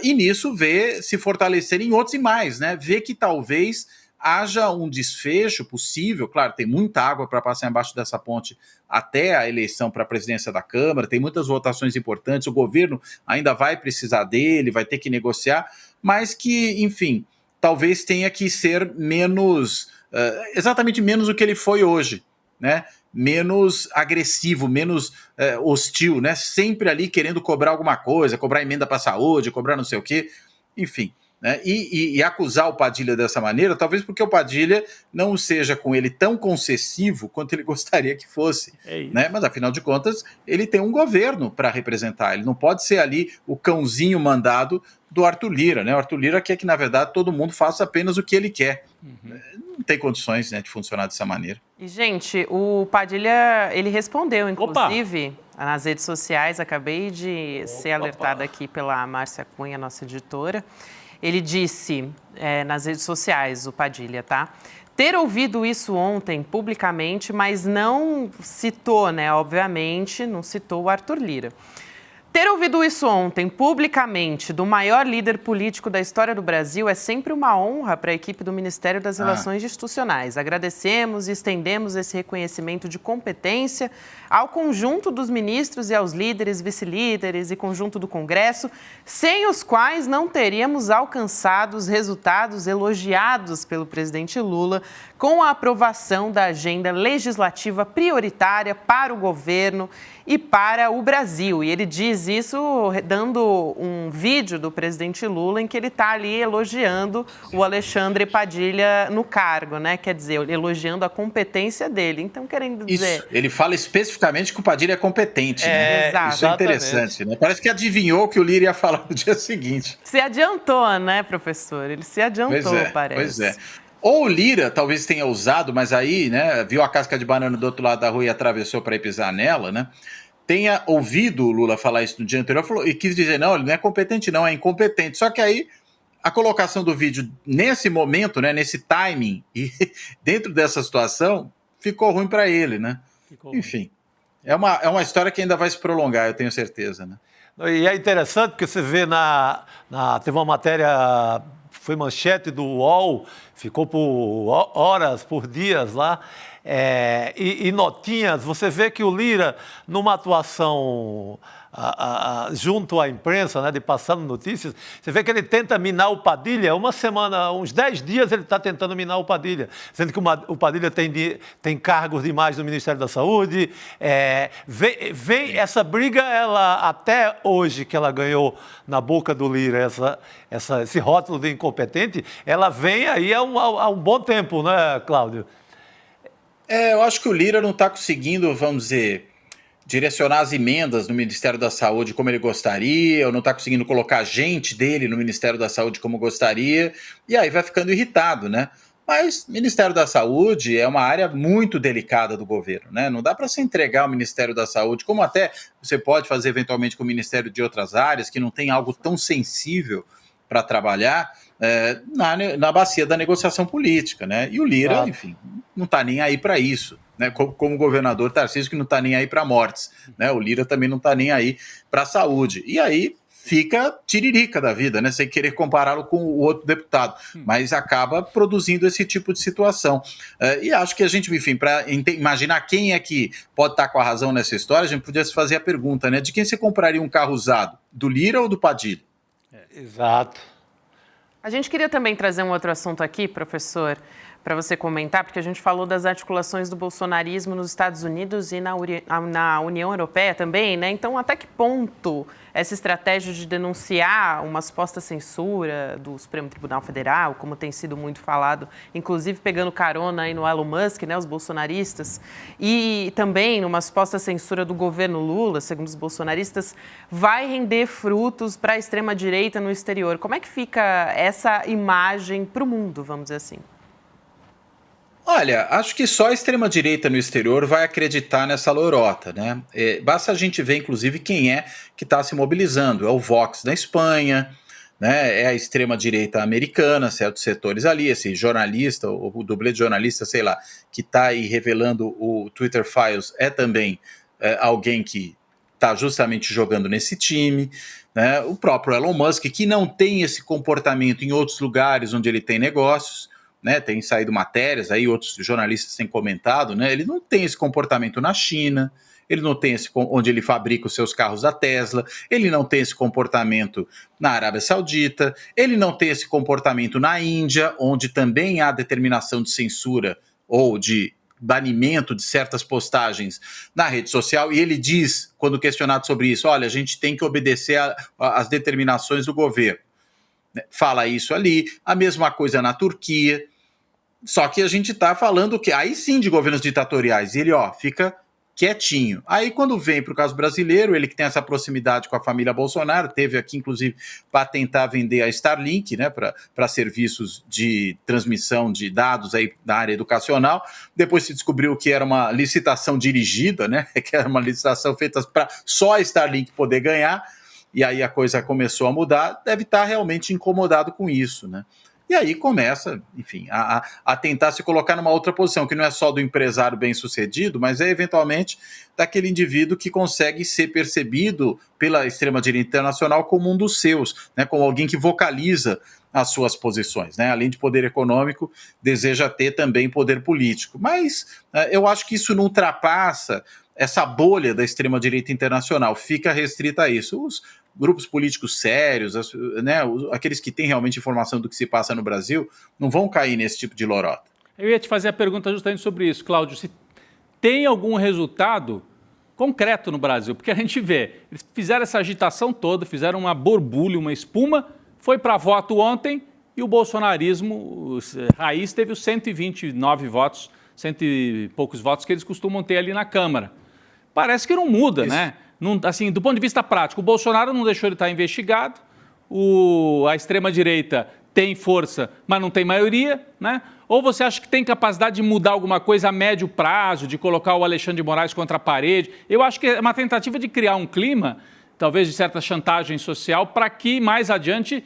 e nisso vê se fortalecer em outros e mais, né? Vê que talvez haja um desfecho possível, claro, tem muita água para passar embaixo dessa ponte até a eleição para a presidência da Câmara, tem muitas votações importantes, o governo ainda vai precisar dele, vai ter que negociar, mas que, enfim, talvez tenha que ser menos, exatamente menos do que ele foi hoje, né? Menos agressivo, menos hostil, né? Sempre ali querendo cobrar alguma coisa, cobrar emenda para a saúde, cobrar não sei o quê, enfim. Né? E acusar o Padilha dessa maneira, talvez porque o Padilha não seja com ele tão concessivo quanto ele gostaria que fosse. Né? Mas, afinal de contas, ele tem um governo para representar, ele não pode ser ali o cãozinho mandado do Arthur Lira. Né? O Arthur Lira quer que, na verdade, todo mundo faça apenas o que ele quer. Não tem condições, né, de funcionar dessa maneira. E, gente, o Padilha, ele respondeu, inclusive, nas redes sociais, acabei de ser alertada aqui pela Márcia Cunha, nossa editora. Ele disse nas redes sociais, o Padilha, tá? Ter ouvido isso ontem publicamente, mas não citou, né, obviamente, não citou o Arthur Lira. ter ouvido isso ontem, publicamente, do maior líder político da história do Brasil, é sempre uma honra para a equipe do Ministério das Relações Institucionais. Agradecemos e estendemos esse reconhecimento de competência ao conjunto dos ministros e aos líderes, vice-líderes e conjunto do Congresso, sem os quais não teríamos alcançado os resultados elogiados pelo presidente Lula com a aprovação da agenda legislativa prioritária para o governo e para o Brasil. E ele diz isso dando um vídeo do presidente Lula em que ele está ali elogiando o Alexandre Padilha no cargo, né? Quer dizer, elogiando a competência dele. Então, querendo dizer... Isso, ele fala especificamente que o Padilha é competente, né? Exato. Isso é interessante, né? Parece que adivinhou o que o Lira ia falar no dia seguinte. Se adiantou, né, professor? Ele se adiantou, parece. Pois é. Ou o Lira talvez tenha usado, mas aí, né, viu a casca de banana do outro lado da rua e atravessou para ir pisar nela, né? Tenha ouvido o Lula falar isso no dia anterior e quis dizer, não, ele não é competente, não, é incompetente. Só que aí a colocação do vídeo nesse momento, né, nesse timing, e dentro dessa situação, ficou ruim para ele, né? Enfim, é uma história que ainda vai se prolongar, eu tenho certeza, né? E é interessante porque você vê teve uma matéria, foi manchete do UOL, ficou por horas, por dias lá, e notinhas, você vê que o Lira, numa atuação junto à imprensa, né, de passando notícias, você vê que ele tenta minar o Padilha, uma semana, uns 10 dias ele está tentando minar o Padilha, sendo que o Padilha tem cargos demais no Ministério da Saúde, vem essa briga, ela até hoje que ela ganhou na boca do Lira esse rótulo de incompetente, ela vem aí há um bom tempo, né, Cláudio? Eu acho que o Lira não está conseguindo, vamos dizer, direcionar as emendas no Ministério da Saúde como ele gostaria, ou não está conseguindo colocar gente dele no Ministério da Saúde como gostaria, e aí vai ficando irritado, né? Mas o Ministério da Saúde é uma área muito delicada do governo, né? Não dá para se entregar ao Ministério da Saúde, como até você pode fazer eventualmente com o Ministério de outras áreas, que não tem algo tão sensível para trabalhar, na bacia da negociação política, né? E o Lira, enfim, não está nem aí para isso, né? Como o governador Tarcísio, que não está nem aí para mortes, né? O Lira também não está nem aí para a saúde. E aí fica tiririca da vida, né? Sem querer compará-lo com o outro deputado, mas acaba produzindo esse tipo de situação. E acho que a gente, enfim, para imaginar quem é que pode estar com a razão nessa história, a gente podia se fazer a pergunta, né? De quem você compraria um carro usado? Do Lira ou do Padilha? Exato. A gente queria também trazer um outro assunto aqui, professor, para você comentar, porque a gente falou das articulações do bolsonarismo nos Estados Unidos e na União Europeia também, né? Então, até que ponto essa estratégia de denunciar uma suposta censura do Supremo Tribunal Federal, como tem sido muito falado, inclusive pegando carona aí no Elon Musk, né, os bolsonaristas, e também uma suposta censura do governo Lula, segundo os bolsonaristas, vai render frutos para a extrema-direita no exterior. Como é que fica essa imagem para o mundo, vamos dizer assim? Olha, acho que só a extrema-direita no exterior vai acreditar nessa lorota, né? Basta a gente ver, inclusive, quem é que está se mobilizando. É o Vox na Espanha, né? É a extrema-direita americana, certos setores ali, esse jornalista, o dublê de jornalista, sei lá, que está aí revelando o Twitter Files, é também alguém que está justamente jogando nesse time, né? O próprio Elon Musk, que não tem esse comportamento em outros lugares onde ele tem negócios, né, tem saído matérias, aí outros jornalistas têm comentado, né, ele não tem esse comportamento na China, ele não tem onde ele fabrica os seus carros da Tesla, ele não tem esse comportamento na Arábia Saudita, ele não tem esse comportamento na Índia, onde também há determinação de censura ou de banimento de certas postagens na rede social, e ele diz, quando questionado sobre isso, olha, a gente tem que obedecer às determinações do governo. Fala isso ali, a mesma coisa na Turquia, só que a gente está falando que aí sim de governos ditatoriais, e ele fica quietinho. Aí quando vem para o caso brasileiro, ele que tem essa proximidade com a família Bolsonaro, teve aqui inclusive para tentar vender a Starlink, né, para serviços de transmissão de dados aí da área educacional, depois se descobriu que era uma licitação dirigida, né, que era uma licitação feita para só a Starlink poder ganhar, e aí a coisa começou a mudar, deve estar realmente incomodado com isso, né? e aí começa, enfim, a tentar se colocar numa outra posição, que não é só do empresário bem-sucedido, mas é eventualmente daquele indivíduo que consegue ser percebido pela extrema-direita internacional como um dos seus, né, como alguém que vocaliza as suas posições, né? Além de poder econômico, deseja ter também poder político. Mas eu acho que isso não ultrapassa essa bolha da extrema-direita internacional, fica restrita a isso. Os grupos políticos sérios, né, aqueles que têm realmente informação do que se passa no Brasil, não vão cair nesse tipo de lorota. Eu ia te fazer a pergunta justamente sobre isso, Cláudio. Se tem algum resultado concreto no Brasil? Porque a gente vê, eles fizeram essa agitação toda, fizeram uma borbulha, uma espuma, foi para voto ontem e o bolsonarismo raiz teve os 129 votos, 100 e poucos votos que eles costumam ter ali na Câmara. Parece que não muda, isso, né? Não, assim, do ponto de vista prático, o Bolsonaro não deixou ele estar investigado, a extrema-direita tem força, mas não tem maioria, né? Ou você acha que tem capacidade de mudar alguma coisa a médio prazo, de colocar o Alexandre de Moraes contra a parede? Eu acho que é uma tentativa de criar um clima, talvez de certa chantagem social, para que mais adiante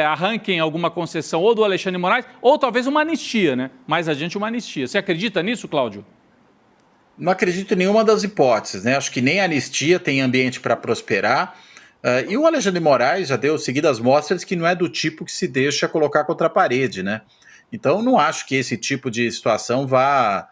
arranquem alguma concessão ou do Alexandre de Moraes, ou talvez uma anistia, né? Mais adiante uma anistia. Você acredita nisso, Cláudio? Não acredito em nenhuma das hipóteses, né? Acho que nem a anistia tem ambiente para prosperar. E o Alexandre de Moraes já deu seguidas mostras que não é do tipo que se deixa colocar contra a parede, né? Então, não acho que esse tipo de situação vá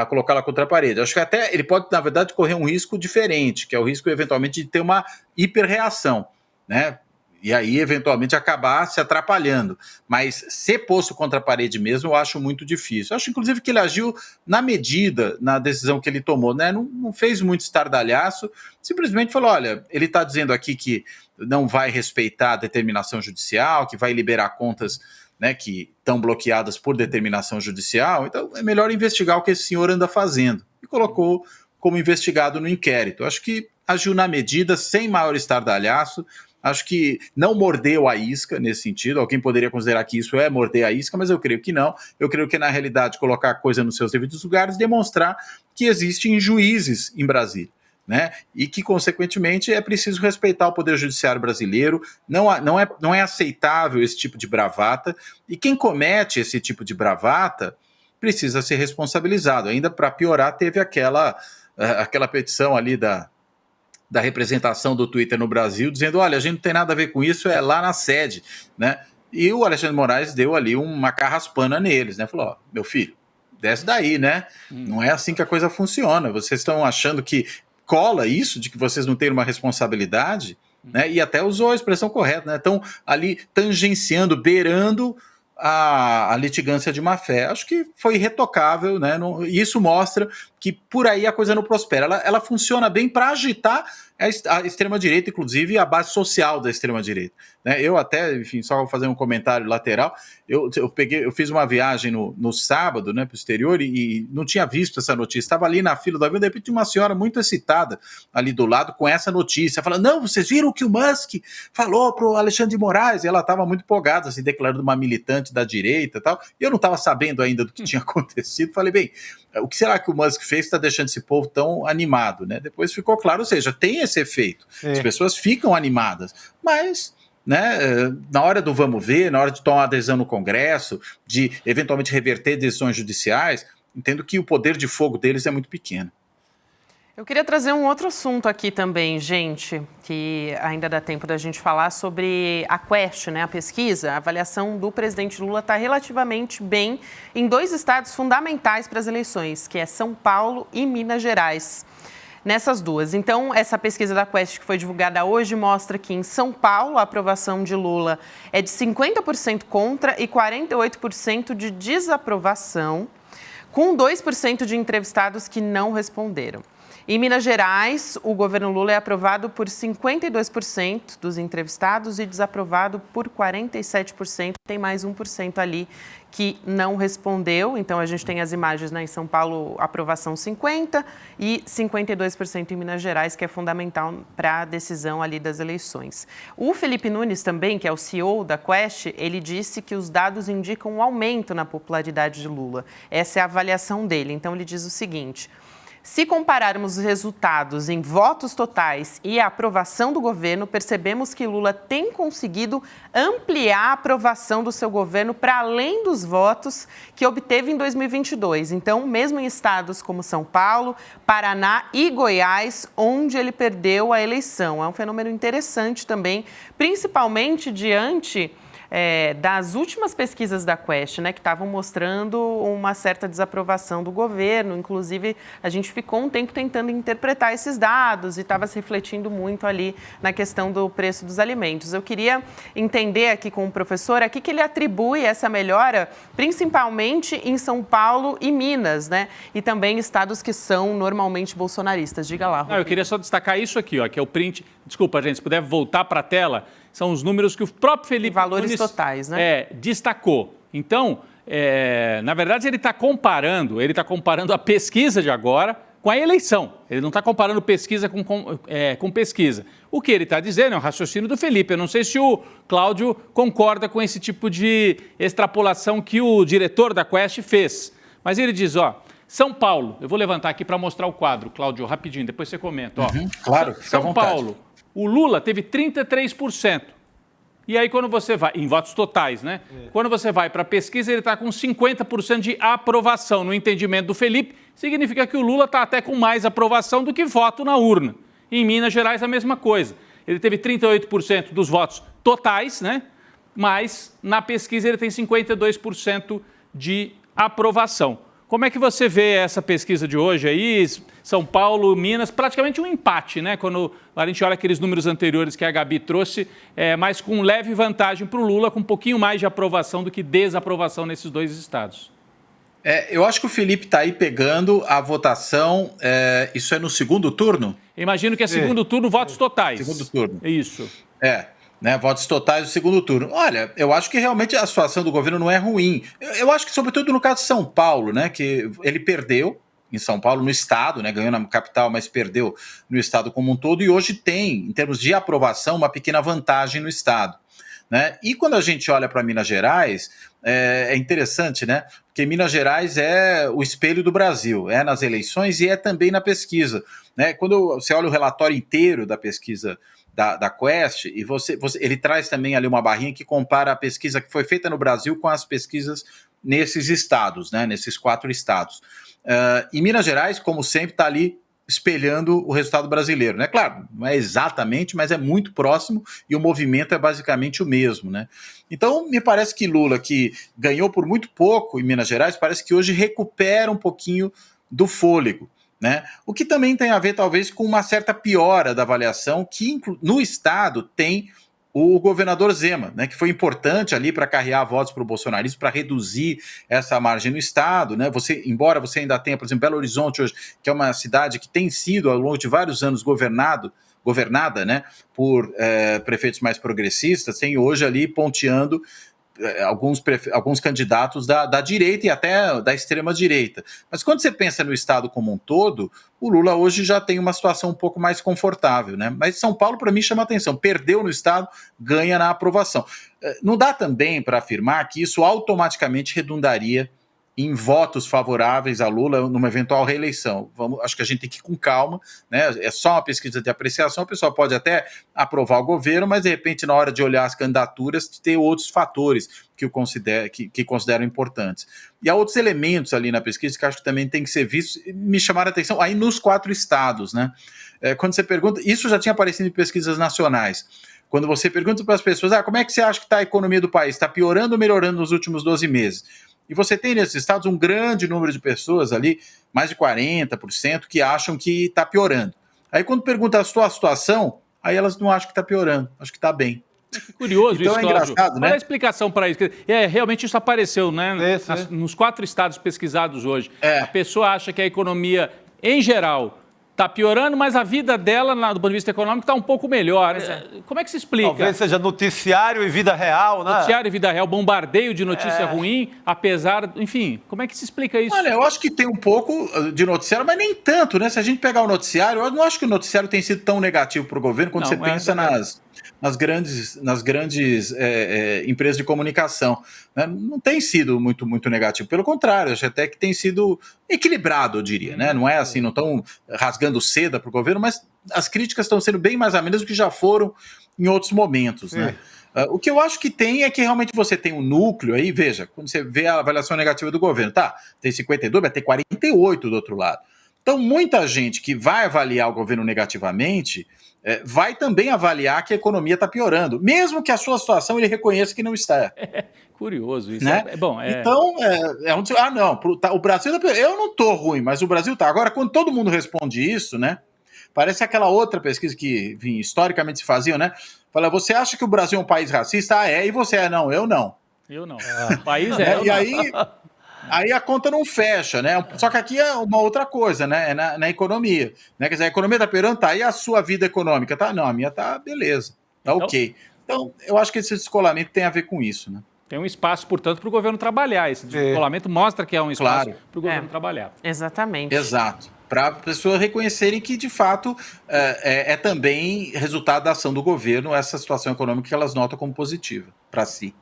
colocá-la contra a parede. Acho que até ele pode, na verdade, correr um risco diferente, que é o risco, eventualmente, de ter uma hiperreação, né? E aí, eventualmente, acabar se atrapalhando. Mas ser posto contra a parede mesmo, eu acho muito difícil. Eu acho, inclusive, que ele agiu na medida, na decisão que ele tomou, né? Não fez muito estardalhaço, simplesmente falou, olha, ele está dizendo aqui que não vai respeitar a determinação judicial, que vai liberar contas, né, que estão bloqueadas por determinação judicial, então é melhor investigar o que esse senhor anda fazendo. E colocou como investigado no inquérito. Eu acho que agiu na medida, sem maior estardalhaço. Acho que não mordeu a isca nesse sentido. Alguém poderia considerar que isso é morder a isca, mas eu creio que não. Eu creio que, na realidade, colocar a coisa nos seus devidos lugares, demonstrar que existem juízes em Brasília, né? E que, consequentemente, é preciso respeitar o Poder Judiciário brasileiro. Não é aceitável esse tipo de bravata. E quem comete esse tipo de bravata precisa ser responsabilizado. Ainda para piorar, teve aquela petição ali da representação do Twitter no Brasil, dizendo, olha, a gente não tem nada a ver com isso, é lá na sede, né? E o Alexandre de Moraes deu ali uma carraspana neles, né? Falou, ó, meu filho, desce daí, né? Não é assim que a coisa funciona. Vocês estão achando que cola isso, de que vocês não têm uma responsabilidade, né? E até usou a expressão correta, né? Estão ali tangenciando, beirando a litigância de má-fé. Acho que foi irretocável, né? E isso mostra que por aí a coisa não prospera. Ela funciona bem para agitar a extrema-direita, inclusive a base social da extrema-direita, né? Eu até, enfim, só vou fazer um comentário lateral, eu fiz uma viagem no sábado, né, para o exterior e não tinha visto essa notícia, estava ali na fila do avião, de repente uma senhora muito excitada ali do lado com essa notícia, falando, não, vocês viram o que o Musk falou para o Alexandre de Moraes? E ela estava muito empolgada, assim, declarando uma militante da direita e tal, e eu não estava sabendo ainda do que tinha acontecido, falei, bem, o que será que o Musk fez que está deixando esse povo tão animado, né? Depois ficou claro, ou seja, tem esse efeito. As pessoas ficam animadas, mas, né, na hora do vamos ver, na hora de tomar adesão no Congresso, de eventualmente reverter decisões judiciais, entendo que o poder de fogo deles é muito pequeno. Eu queria trazer um outro assunto aqui também, gente, que ainda dá tempo da gente falar sobre a Quest, né, a pesquisa. A avaliação do presidente Lula está relativamente bem em dois estados fundamentais para as eleições, que é São Paulo e Minas Gerais. Nessas duas. Então, essa pesquisa da Quest que foi divulgada hoje mostra que em São Paulo a aprovação de Lula é de 50% contra e 48% de desaprovação, com 2% de entrevistados que não responderam. Em Minas Gerais, o governo Lula é aprovado por 52% dos entrevistados e desaprovado por 47%. Tem mais 1% ali que não respondeu. Então, a gente tem as imagens, né? Em São Paulo, aprovação 50% e 52% em Minas Gerais, que é fundamental para a decisão ali das eleições. O Felipe Nunes também, que é o CEO da Quest, ele disse que os dados indicam um aumento na popularidade de Lula. Essa é a avaliação dele. Então, ele diz o seguinte: Se compararmos os resultados em votos totais e a aprovação do governo, percebemos que Lula tem conseguido ampliar a aprovação do seu governo para além dos votos que obteve em 2022. Então, mesmo em estados como São Paulo, Paraná e Goiás, onde ele perdeu a eleição. É um fenômeno interessante também, principalmente diante das últimas pesquisas da Quest, né, que estavam mostrando uma certa desaprovação do governo. Inclusive, a gente ficou um tempo tentando interpretar esses dados e estava se refletindo muito ali na questão do preço dos alimentos. Eu queria entender aqui com o professor a que ele atribui essa melhora, principalmente em São Paulo e Minas, né, e também estados que são normalmente bolsonaristas. Diga lá, Rodrigo. Eu queria só destacar isso aqui, ó, que é o print. Desculpa, gente, se puder voltar para a tela. São os números que o próprio Felipe valores totais, né? Destacou. Então, na verdade, ele está comparando a pesquisa de agora com a eleição. Ele não está comparando pesquisa com pesquisa. O que ele está dizendo é um raciocínio do Felipe. Eu não sei se o Cláudio concorda com esse tipo de extrapolação que o diretor da Quest fez. Mas ele diz, ó, São Paulo, eu vou levantar aqui para mostrar o quadro, Cláudio, rapidinho, depois você comenta. Ó. Claro, São Paulo. O Lula teve 33%. E aí, quando você vai, em votos totais, né? Quando você vai para a pesquisa, ele está com 50% de aprovação. No entendimento do Felipe, significa que o Lula está até com mais aprovação do que voto na urna. Em Minas Gerais, a mesma coisa. Ele teve 38% dos votos totais, né? Mas na pesquisa ele tem 52% de aprovação. Como é que você vê essa pesquisa de hoje aí, São Paulo, Minas, praticamente um empate, né? Quando a gente olha aqueles números anteriores que a Gabi trouxe, mas com leve vantagem para o Lula, com um pouquinho mais de aprovação do que desaprovação nesses dois estados. Eu acho que o Felipe está aí pegando a votação, isso é no segundo turno? Imagino que é segundo turno, votos totais. Segundo turno. Isso. Votos totais do segundo turno. Olha, eu acho que realmente a situação do governo não é ruim. Eu acho que, sobretudo no caso de São Paulo, né, que ele perdeu em São Paulo, no estado, né, ganhou na capital, mas perdeu no estado como um todo, e hoje tem, em termos de aprovação, uma pequena vantagem no estado. Né? E quando a gente olha para Minas Gerais, é interessante, né? Porque Minas Gerais é o espelho do Brasil, é nas eleições e é também na pesquisa. Né? Quando você olha o relatório inteiro da pesquisa da Quest, e ele traz também ali uma barrinha que compara a pesquisa que foi feita no Brasil com as pesquisas nesses estados, né, nesses 4 estados. E Minas Gerais, como sempre, está ali espelhando o resultado brasileiro, né? Claro, não é exatamente, mas é muito próximo e o movimento é basicamente o mesmo, né? Então, me parece que Lula, que ganhou por muito pouco em Minas Gerais, parece que hoje recupera um pouquinho do fôlego. Né? O que também tem a ver, talvez, com uma certa piora da avaliação que no Estado tem o governador Zema, né, que foi importante ali para carrear votos para o bolsonarismo, para reduzir essa margem no Estado. Né? Embora você ainda tenha, por exemplo, Belo Horizonte hoje, que é uma cidade que tem sido, ao longo de vários anos, governada, né, por prefeitos mais progressistas, tem hoje ali ponteando alguns candidatos da direita e até da extrema-direita. Mas quando você pensa no Estado como um todo, o Lula hoje já tem uma situação um pouco mais confortável. Né? Mas São Paulo, para mim, chama atenção. Perdeu no Estado, ganha na aprovação. Não dá também para afirmar que isso automaticamente redundaria em votos favoráveis a Lula numa eventual reeleição. Acho que a gente tem que ir com calma, né? É só uma pesquisa de apreciação, o pessoal pode até aprovar o governo, mas de repente na hora de olhar as candidaturas tem outros fatores que consideram importantes. E há outros elementos ali na pesquisa que acho que também tem que ser vistos, me chamaram a atenção aí nos 4 estados, né? Quando você pergunta, isso já tinha aparecido em pesquisas nacionais. Quando você pergunta para as pessoas, como é que você acha que está a economia do país? Está piorando ou melhorando nos últimos 12 meses? E você tem nesses estados um grande número de pessoas ali, mais de 40%, que acham que está piorando. Aí quando pergunta a sua situação, aí elas não acham que está piorando, acham que está bem. Que curioso então isso, é engraçado, Cláudio. né? Qual é a explicação para isso? Realmente isso apareceu, né? Nos 4 estados pesquisados hoje. A pessoa acha que a economia, em geral, está piorando, mas a vida dela, do ponto de vista econômico, está um pouco melhor. Como é que se explica? Talvez seja noticiário e vida real, né? Noticiário e vida real, bombardeio de notícia ruim, apesar... Enfim, como é que se explica isso? Olha, eu acho que tem um pouco de noticiário, mas nem tanto, né? Se a gente pegar o noticiário, eu não acho que o noticiário tenha sido tão negativo para o governo quando você pensa nas grandes empresas de comunicação. Né? Não tem sido muito negativo. Pelo contrário, acho até que tem sido equilibrado, eu diria. Né? Não é assim, não estão rasgando seda para o governo, mas as críticas estão sendo bem mais amenas do que já foram em outros momentos. Né? O que eu acho que tem é que realmente você tem um núcleo aí, veja, quando você vê a avaliação negativa do governo, tá, tem 52, vai ter 48 do outro lado. Então, muita gente que vai avaliar o governo negativamente vai também avaliar que a economia está piorando, mesmo que a sua situação ele reconheça que não está. Curioso isso. Né? Então, o Brasil, eu não estou ruim, mas o Brasil está. Agora, quando todo mundo responde isso, né? Parece aquela outra pesquisa que historicamente se faziam, né? Fala, você acha que o Brasil é um país racista? Ah, é. E você é? Não, eu não. Eu não. O país é. E aí a conta não fecha, né? Só que aqui é uma outra coisa, né? É na economia. Né? Quer dizer, a economia está piorando, tá? E a sua vida econômica? Tá? Não, a minha tá beleza. Tá ok. Então, eu acho que esse descolamento tem a ver com isso, né? Tem um espaço, portanto, para o governo trabalhar. Esse descolamento mostra que é um espaço para o governo trabalhar. Exatamente. Exato. Para as pessoas reconhecerem que, de fato, é também resultado da ação do governo essa situação econômica que elas notam como positiva para si.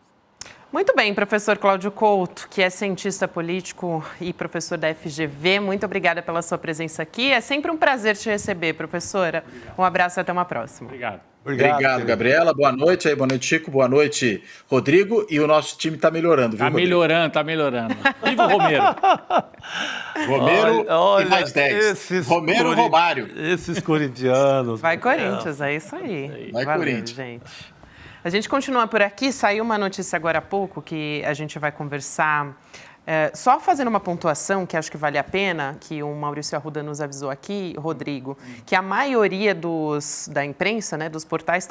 Muito bem, professor Cláudio Couto, que é cientista político e professor da FGV, muito obrigada pela sua presença aqui. É sempre um prazer te receber, professora. Um abraço e até uma próxima. Obrigado, Gabriela. Boa noite aí, boa noite, Chico. Boa noite, Rodrigo. E o nosso time está melhorando, viu, Rodrigo? Tá melhorando. Viva o Romeiro. Romeiro e mais 10. Romeiro e Romário. Esses corintianos. Vai Corinthians, é isso aí. Vai Valeu, Corinthians. gente. A gente continua por aqui. Saiu uma notícia agora há pouco que a gente vai conversar. Só fazendo uma pontuação que acho que vale a pena, que o Maurício Arruda nos avisou aqui, Rodrigo, que a maioria da imprensa, né, dos portais,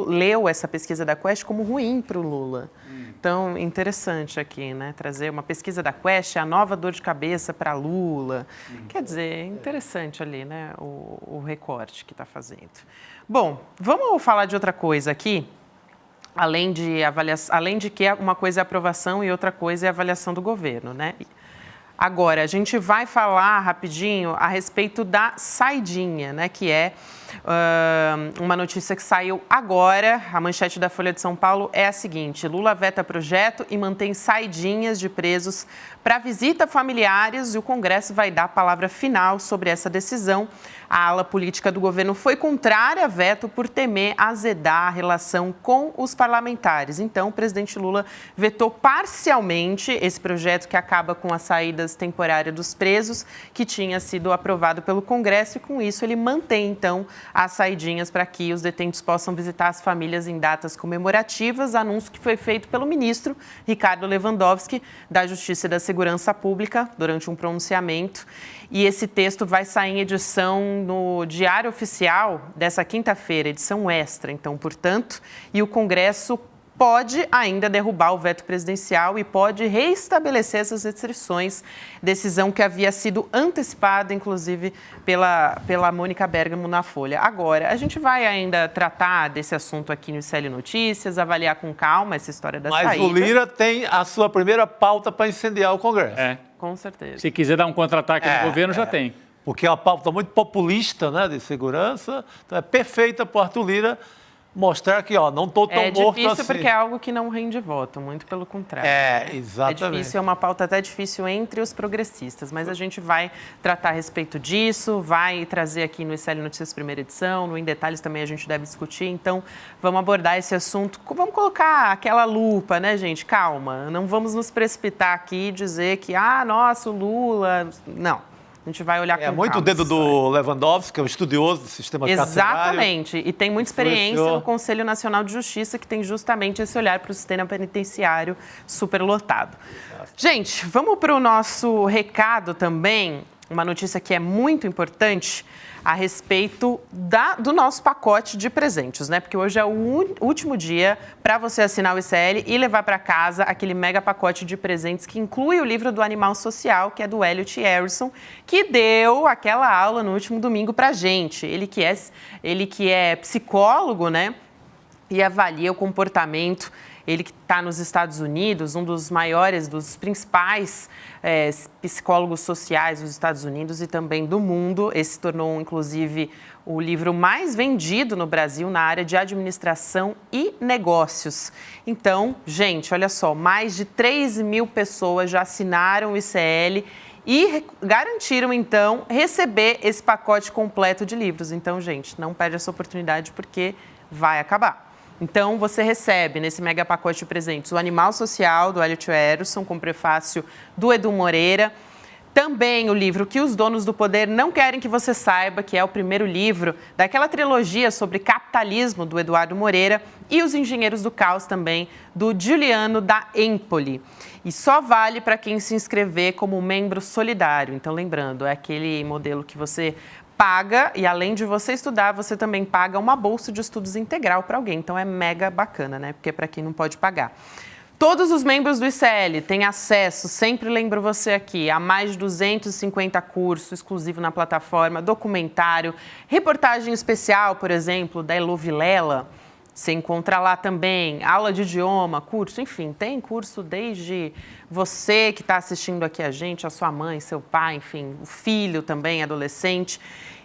leu essa pesquisa da Quest como ruim para o Lula. Então, interessante aqui, né? Trazer uma pesquisa da Quest, a nova dor de cabeça para Lula. Quer dizer, interessante ali, né? O recorte que está fazendo. Bom, vamos falar de outra coisa aqui. Além de que uma coisa é a aprovação e outra coisa é a avaliação do governo, né? Agora, a gente vai falar rapidinho a respeito da saidinha, né? Que é uma notícia que saiu agora. A manchete da Folha de São Paulo é a seguinte: Lula veta projeto e mantém saidinhas de presos para visita a familiares e o Congresso vai dar a palavra final sobre essa decisão. A ala política do governo foi contrária a veto por temer azedar a relação com os parlamentares. Então, o presidente Lula vetou parcialmente esse projeto que acaba com as saídas temporárias dos presos, que tinha sido aprovado pelo Congresso, e com isso ele mantém, então, as saidinhas para que os detentos possam visitar as famílias em datas comemorativas, anúncio que foi feito pelo ministro Ricardo Lewandowski, da Justiça e da Segurança Pública, durante um pronunciamento. E esse texto vai sair em edição no Diário Oficial dessa quinta-feira, edição extra, então, portanto, e o Congresso pode ainda derrubar o veto presidencial e pode reestabelecer essas restrições, decisão que havia sido antecipada, inclusive, pela Mônica Bergamo na Folha. Agora, a gente vai ainda tratar desse assunto aqui no ICL Notícias, avaliar com calma essa história da saída. Mas o Lira tem a sua primeira pauta para incendiar o Congresso. Com certeza. Se quiser dar um contra-ataque no governo, já tem. Porque é uma pauta muito populista, né, de segurança, então é perfeita para o Arthur Lira mostrar que, não estou tão morto assim. É difícil porque é algo que não rende voto, muito pelo contrário. Exatamente. É difícil, é uma pauta até difícil entre os progressistas, mas a gente vai tratar a respeito disso, vai trazer aqui no ICL Notícias Primeira Edição, no Em Detalhes também a gente deve discutir, então vamos abordar esse assunto, vamos colocar aquela lupa, né, gente? Calma, não vamos nos precipitar aqui e dizer que, nossa, o Lula... Não. A gente vai olhar com calma. É muito o dedo do Lewandowski, que é um estudioso do sistema carcerário. Exatamente. E tem muita experiência no Conselho Nacional de Justiça, que tem justamente esse olhar para o sistema penitenciário superlotado. Gente, vamos para o nosso recado também. Uma notícia que é muito importante a respeito do nosso pacote de presentes, né? Porque hoje é o último dia para você assinar o ICL e levar para casa aquele mega pacote de presentes que inclui o livro do Animal Social, que é do Elliot Harrison, que deu aquela aula no último domingo para a gente. Ele que é psicólogo, né? E avalia o comportamento ele que está nos Estados Unidos, um dos maiores, dos principais psicólogos sociais dos Estados Unidos e também do mundo. Esse se tornou, inclusive, o livro mais vendido no Brasil na área de administração e negócios. Então, gente, olha só, mais de 3 mil pessoas já assinaram o ICL e garantiram, então, receber esse pacote completo de livros. Então, gente, não perde essa oportunidade porque vai acabar. Então, você recebe, nesse mega pacote de presentes, o Animal Social, do Elliot Erikson, com prefácio do Edu Moreira. Também o livro Que os Donos do Poder Não Querem Que Você Saiba, que é o primeiro livro daquela trilogia sobre capitalismo do Eduardo Moreira, e Os Engenheiros do Caos também, do Giuliano da Empoli. E só vale para quem se inscrever como membro solidário. Então, lembrando, é aquele modelo que você paga e, além de você estudar, você também paga uma bolsa de estudos integral para alguém. Então, é mega bacana, né? Porque é para quem não pode pagar. Todos os membros do ICL têm acesso, sempre lembro você aqui, a mais de 250 cursos exclusivos na plataforma, documentário, reportagem especial, por exemplo, da Elo Vilela. Você encontra lá também aula de idioma, curso, enfim, tem curso desde você que está assistindo aqui a gente, a sua mãe, seu pai, enfim, o filho também, adolescente.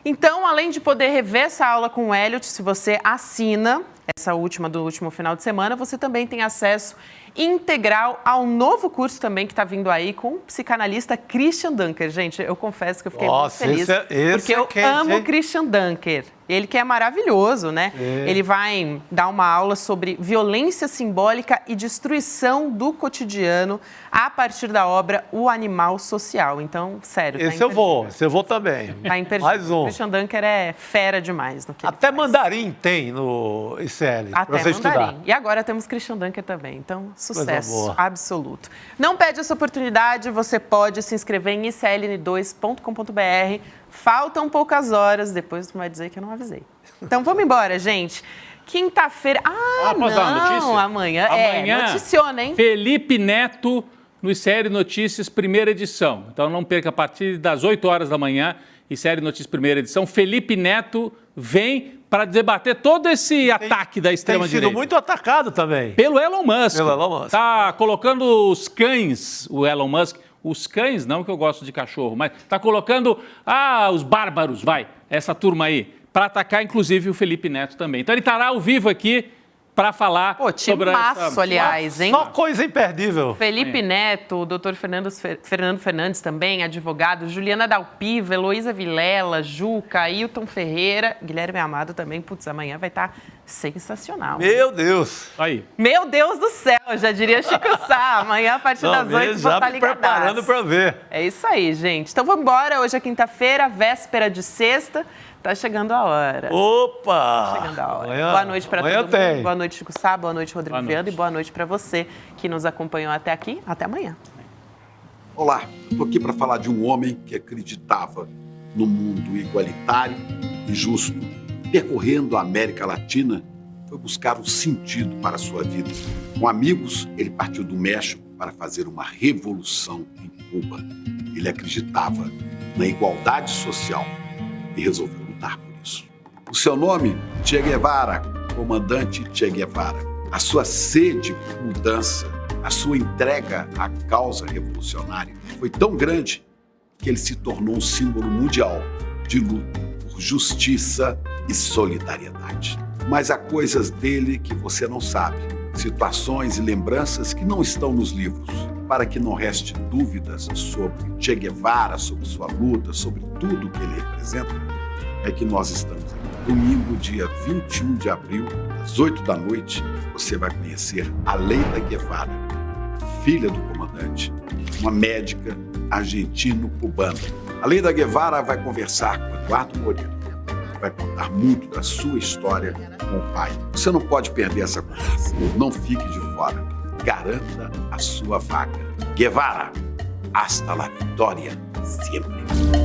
Então, além de poder rever essa aula com o Elliot, se você assina essa última do último final de semana, você também tem acesso integral ao novo curso também que está vindo aí com o psicanalista Christian Dunker. Gente, eu confesso que eu fiquei muito feliz, porque eu amo Christian Dunker. Ele que é maravilhoso, né? Ele vai dar uma aula sobre violência simbólica e destruição do cotidiano a partir da obra O Animal Social. Então, sério. Esse eu vou também. Tá imperdível. Mais um. Christian Dunker é fera demais no que Até ele faz. mandarim tem no ICL, para você estudar. E agora temos Christian Dunker também. Então, sucesso absoluto. Não perde essa oportunidade, você pode se inscrever em icln2.com.br. Faltam poucas horas, depois tu vai dizer que eu não avisei. Então, vamos embora, gente. Quinta-feira... posso dar uma notícia? Amanhã noticiona, hein? Felipe Neto no ICL Notícias, primeira edição. Então, não perca, a partir das 8 horas da manhã, ICL Notícias, primeira edição. Felipe Neto vem para debater todo esse ataque da extrema-direita. Tem sido muito atacado também. Pelo Elon Musk. Pelo Elon Musk. Tá colocando os cães, o Elon Musk... Os cães, não que eu gosto de cachorro, mas está colocando os bárbaros, essa turma aí, para atacar, inclusive, o Felipe Neto também. Então ele estará ao vivo aqui para falar sobre essa... aliás, hein? Só coisa imperdível. Felipe Neto, o doutor Fernando Fernandes também, advogado, Juliana Dalpiva, Heloísa Vilela, Juca, Ailton Ferreira, Guilherme Amado também. Putz, amanhã vai estar sensacional. Meu Deus. Aí. Meu Deus do céu, já diria Chico Sá. Amanhã, a partir das 8, vou estar ligadaço. Preparando para ver. É isso aí, gente. Então vamos embora. Hoje é quinta-feira, véspera de sexta. Tá chegando a hora. Opa! Chegando a hora. Amanhã, boa noite para todo mundo. Tem. Boa noite, Chico Sá. Boa noite, Rodrigo Viana. E boa noite para você que nos acompanhou até aqui. Até amanhã. Olá, estou aqui para falar de um homem que acreditava no mundo igualitário e justo. Percorrendo a América Latina, foi buscar um sentido para a sua vida. Com amigos, ele partiu do México para fazer uma revolução em Cuba. Ele acreditava na igualdade social e resolveu lutar por isso. O seu nome, Che Guevara, comandante Che Guevara. A sua sede por mudança, a sua entrega à causa revolucionária foi tão grande que ele se tornou um símbolo mundial de luta por justiça e solidariedade. Mas há coisas dele que você não sabe, situações e lembranças que não estão nos livros. Para que não reste dúvidas sobre Che Guevara, sobre sua luta, sobre tudo que ele representa, é que nós estamos aqui. Domingo, dia 21 de abril, às 8 da noite, você vai conhecer Aleida Guevara, filha do comandante, uma médica argentino-cubana. Aleida Guevara vai conversar com Eduardo Moreira. Vai contar muito da sua história com o pai. Você não pode perder essa conversa. Não fique de fora. Garanta a sua vaga. Guevara, hasta la vitória sempre.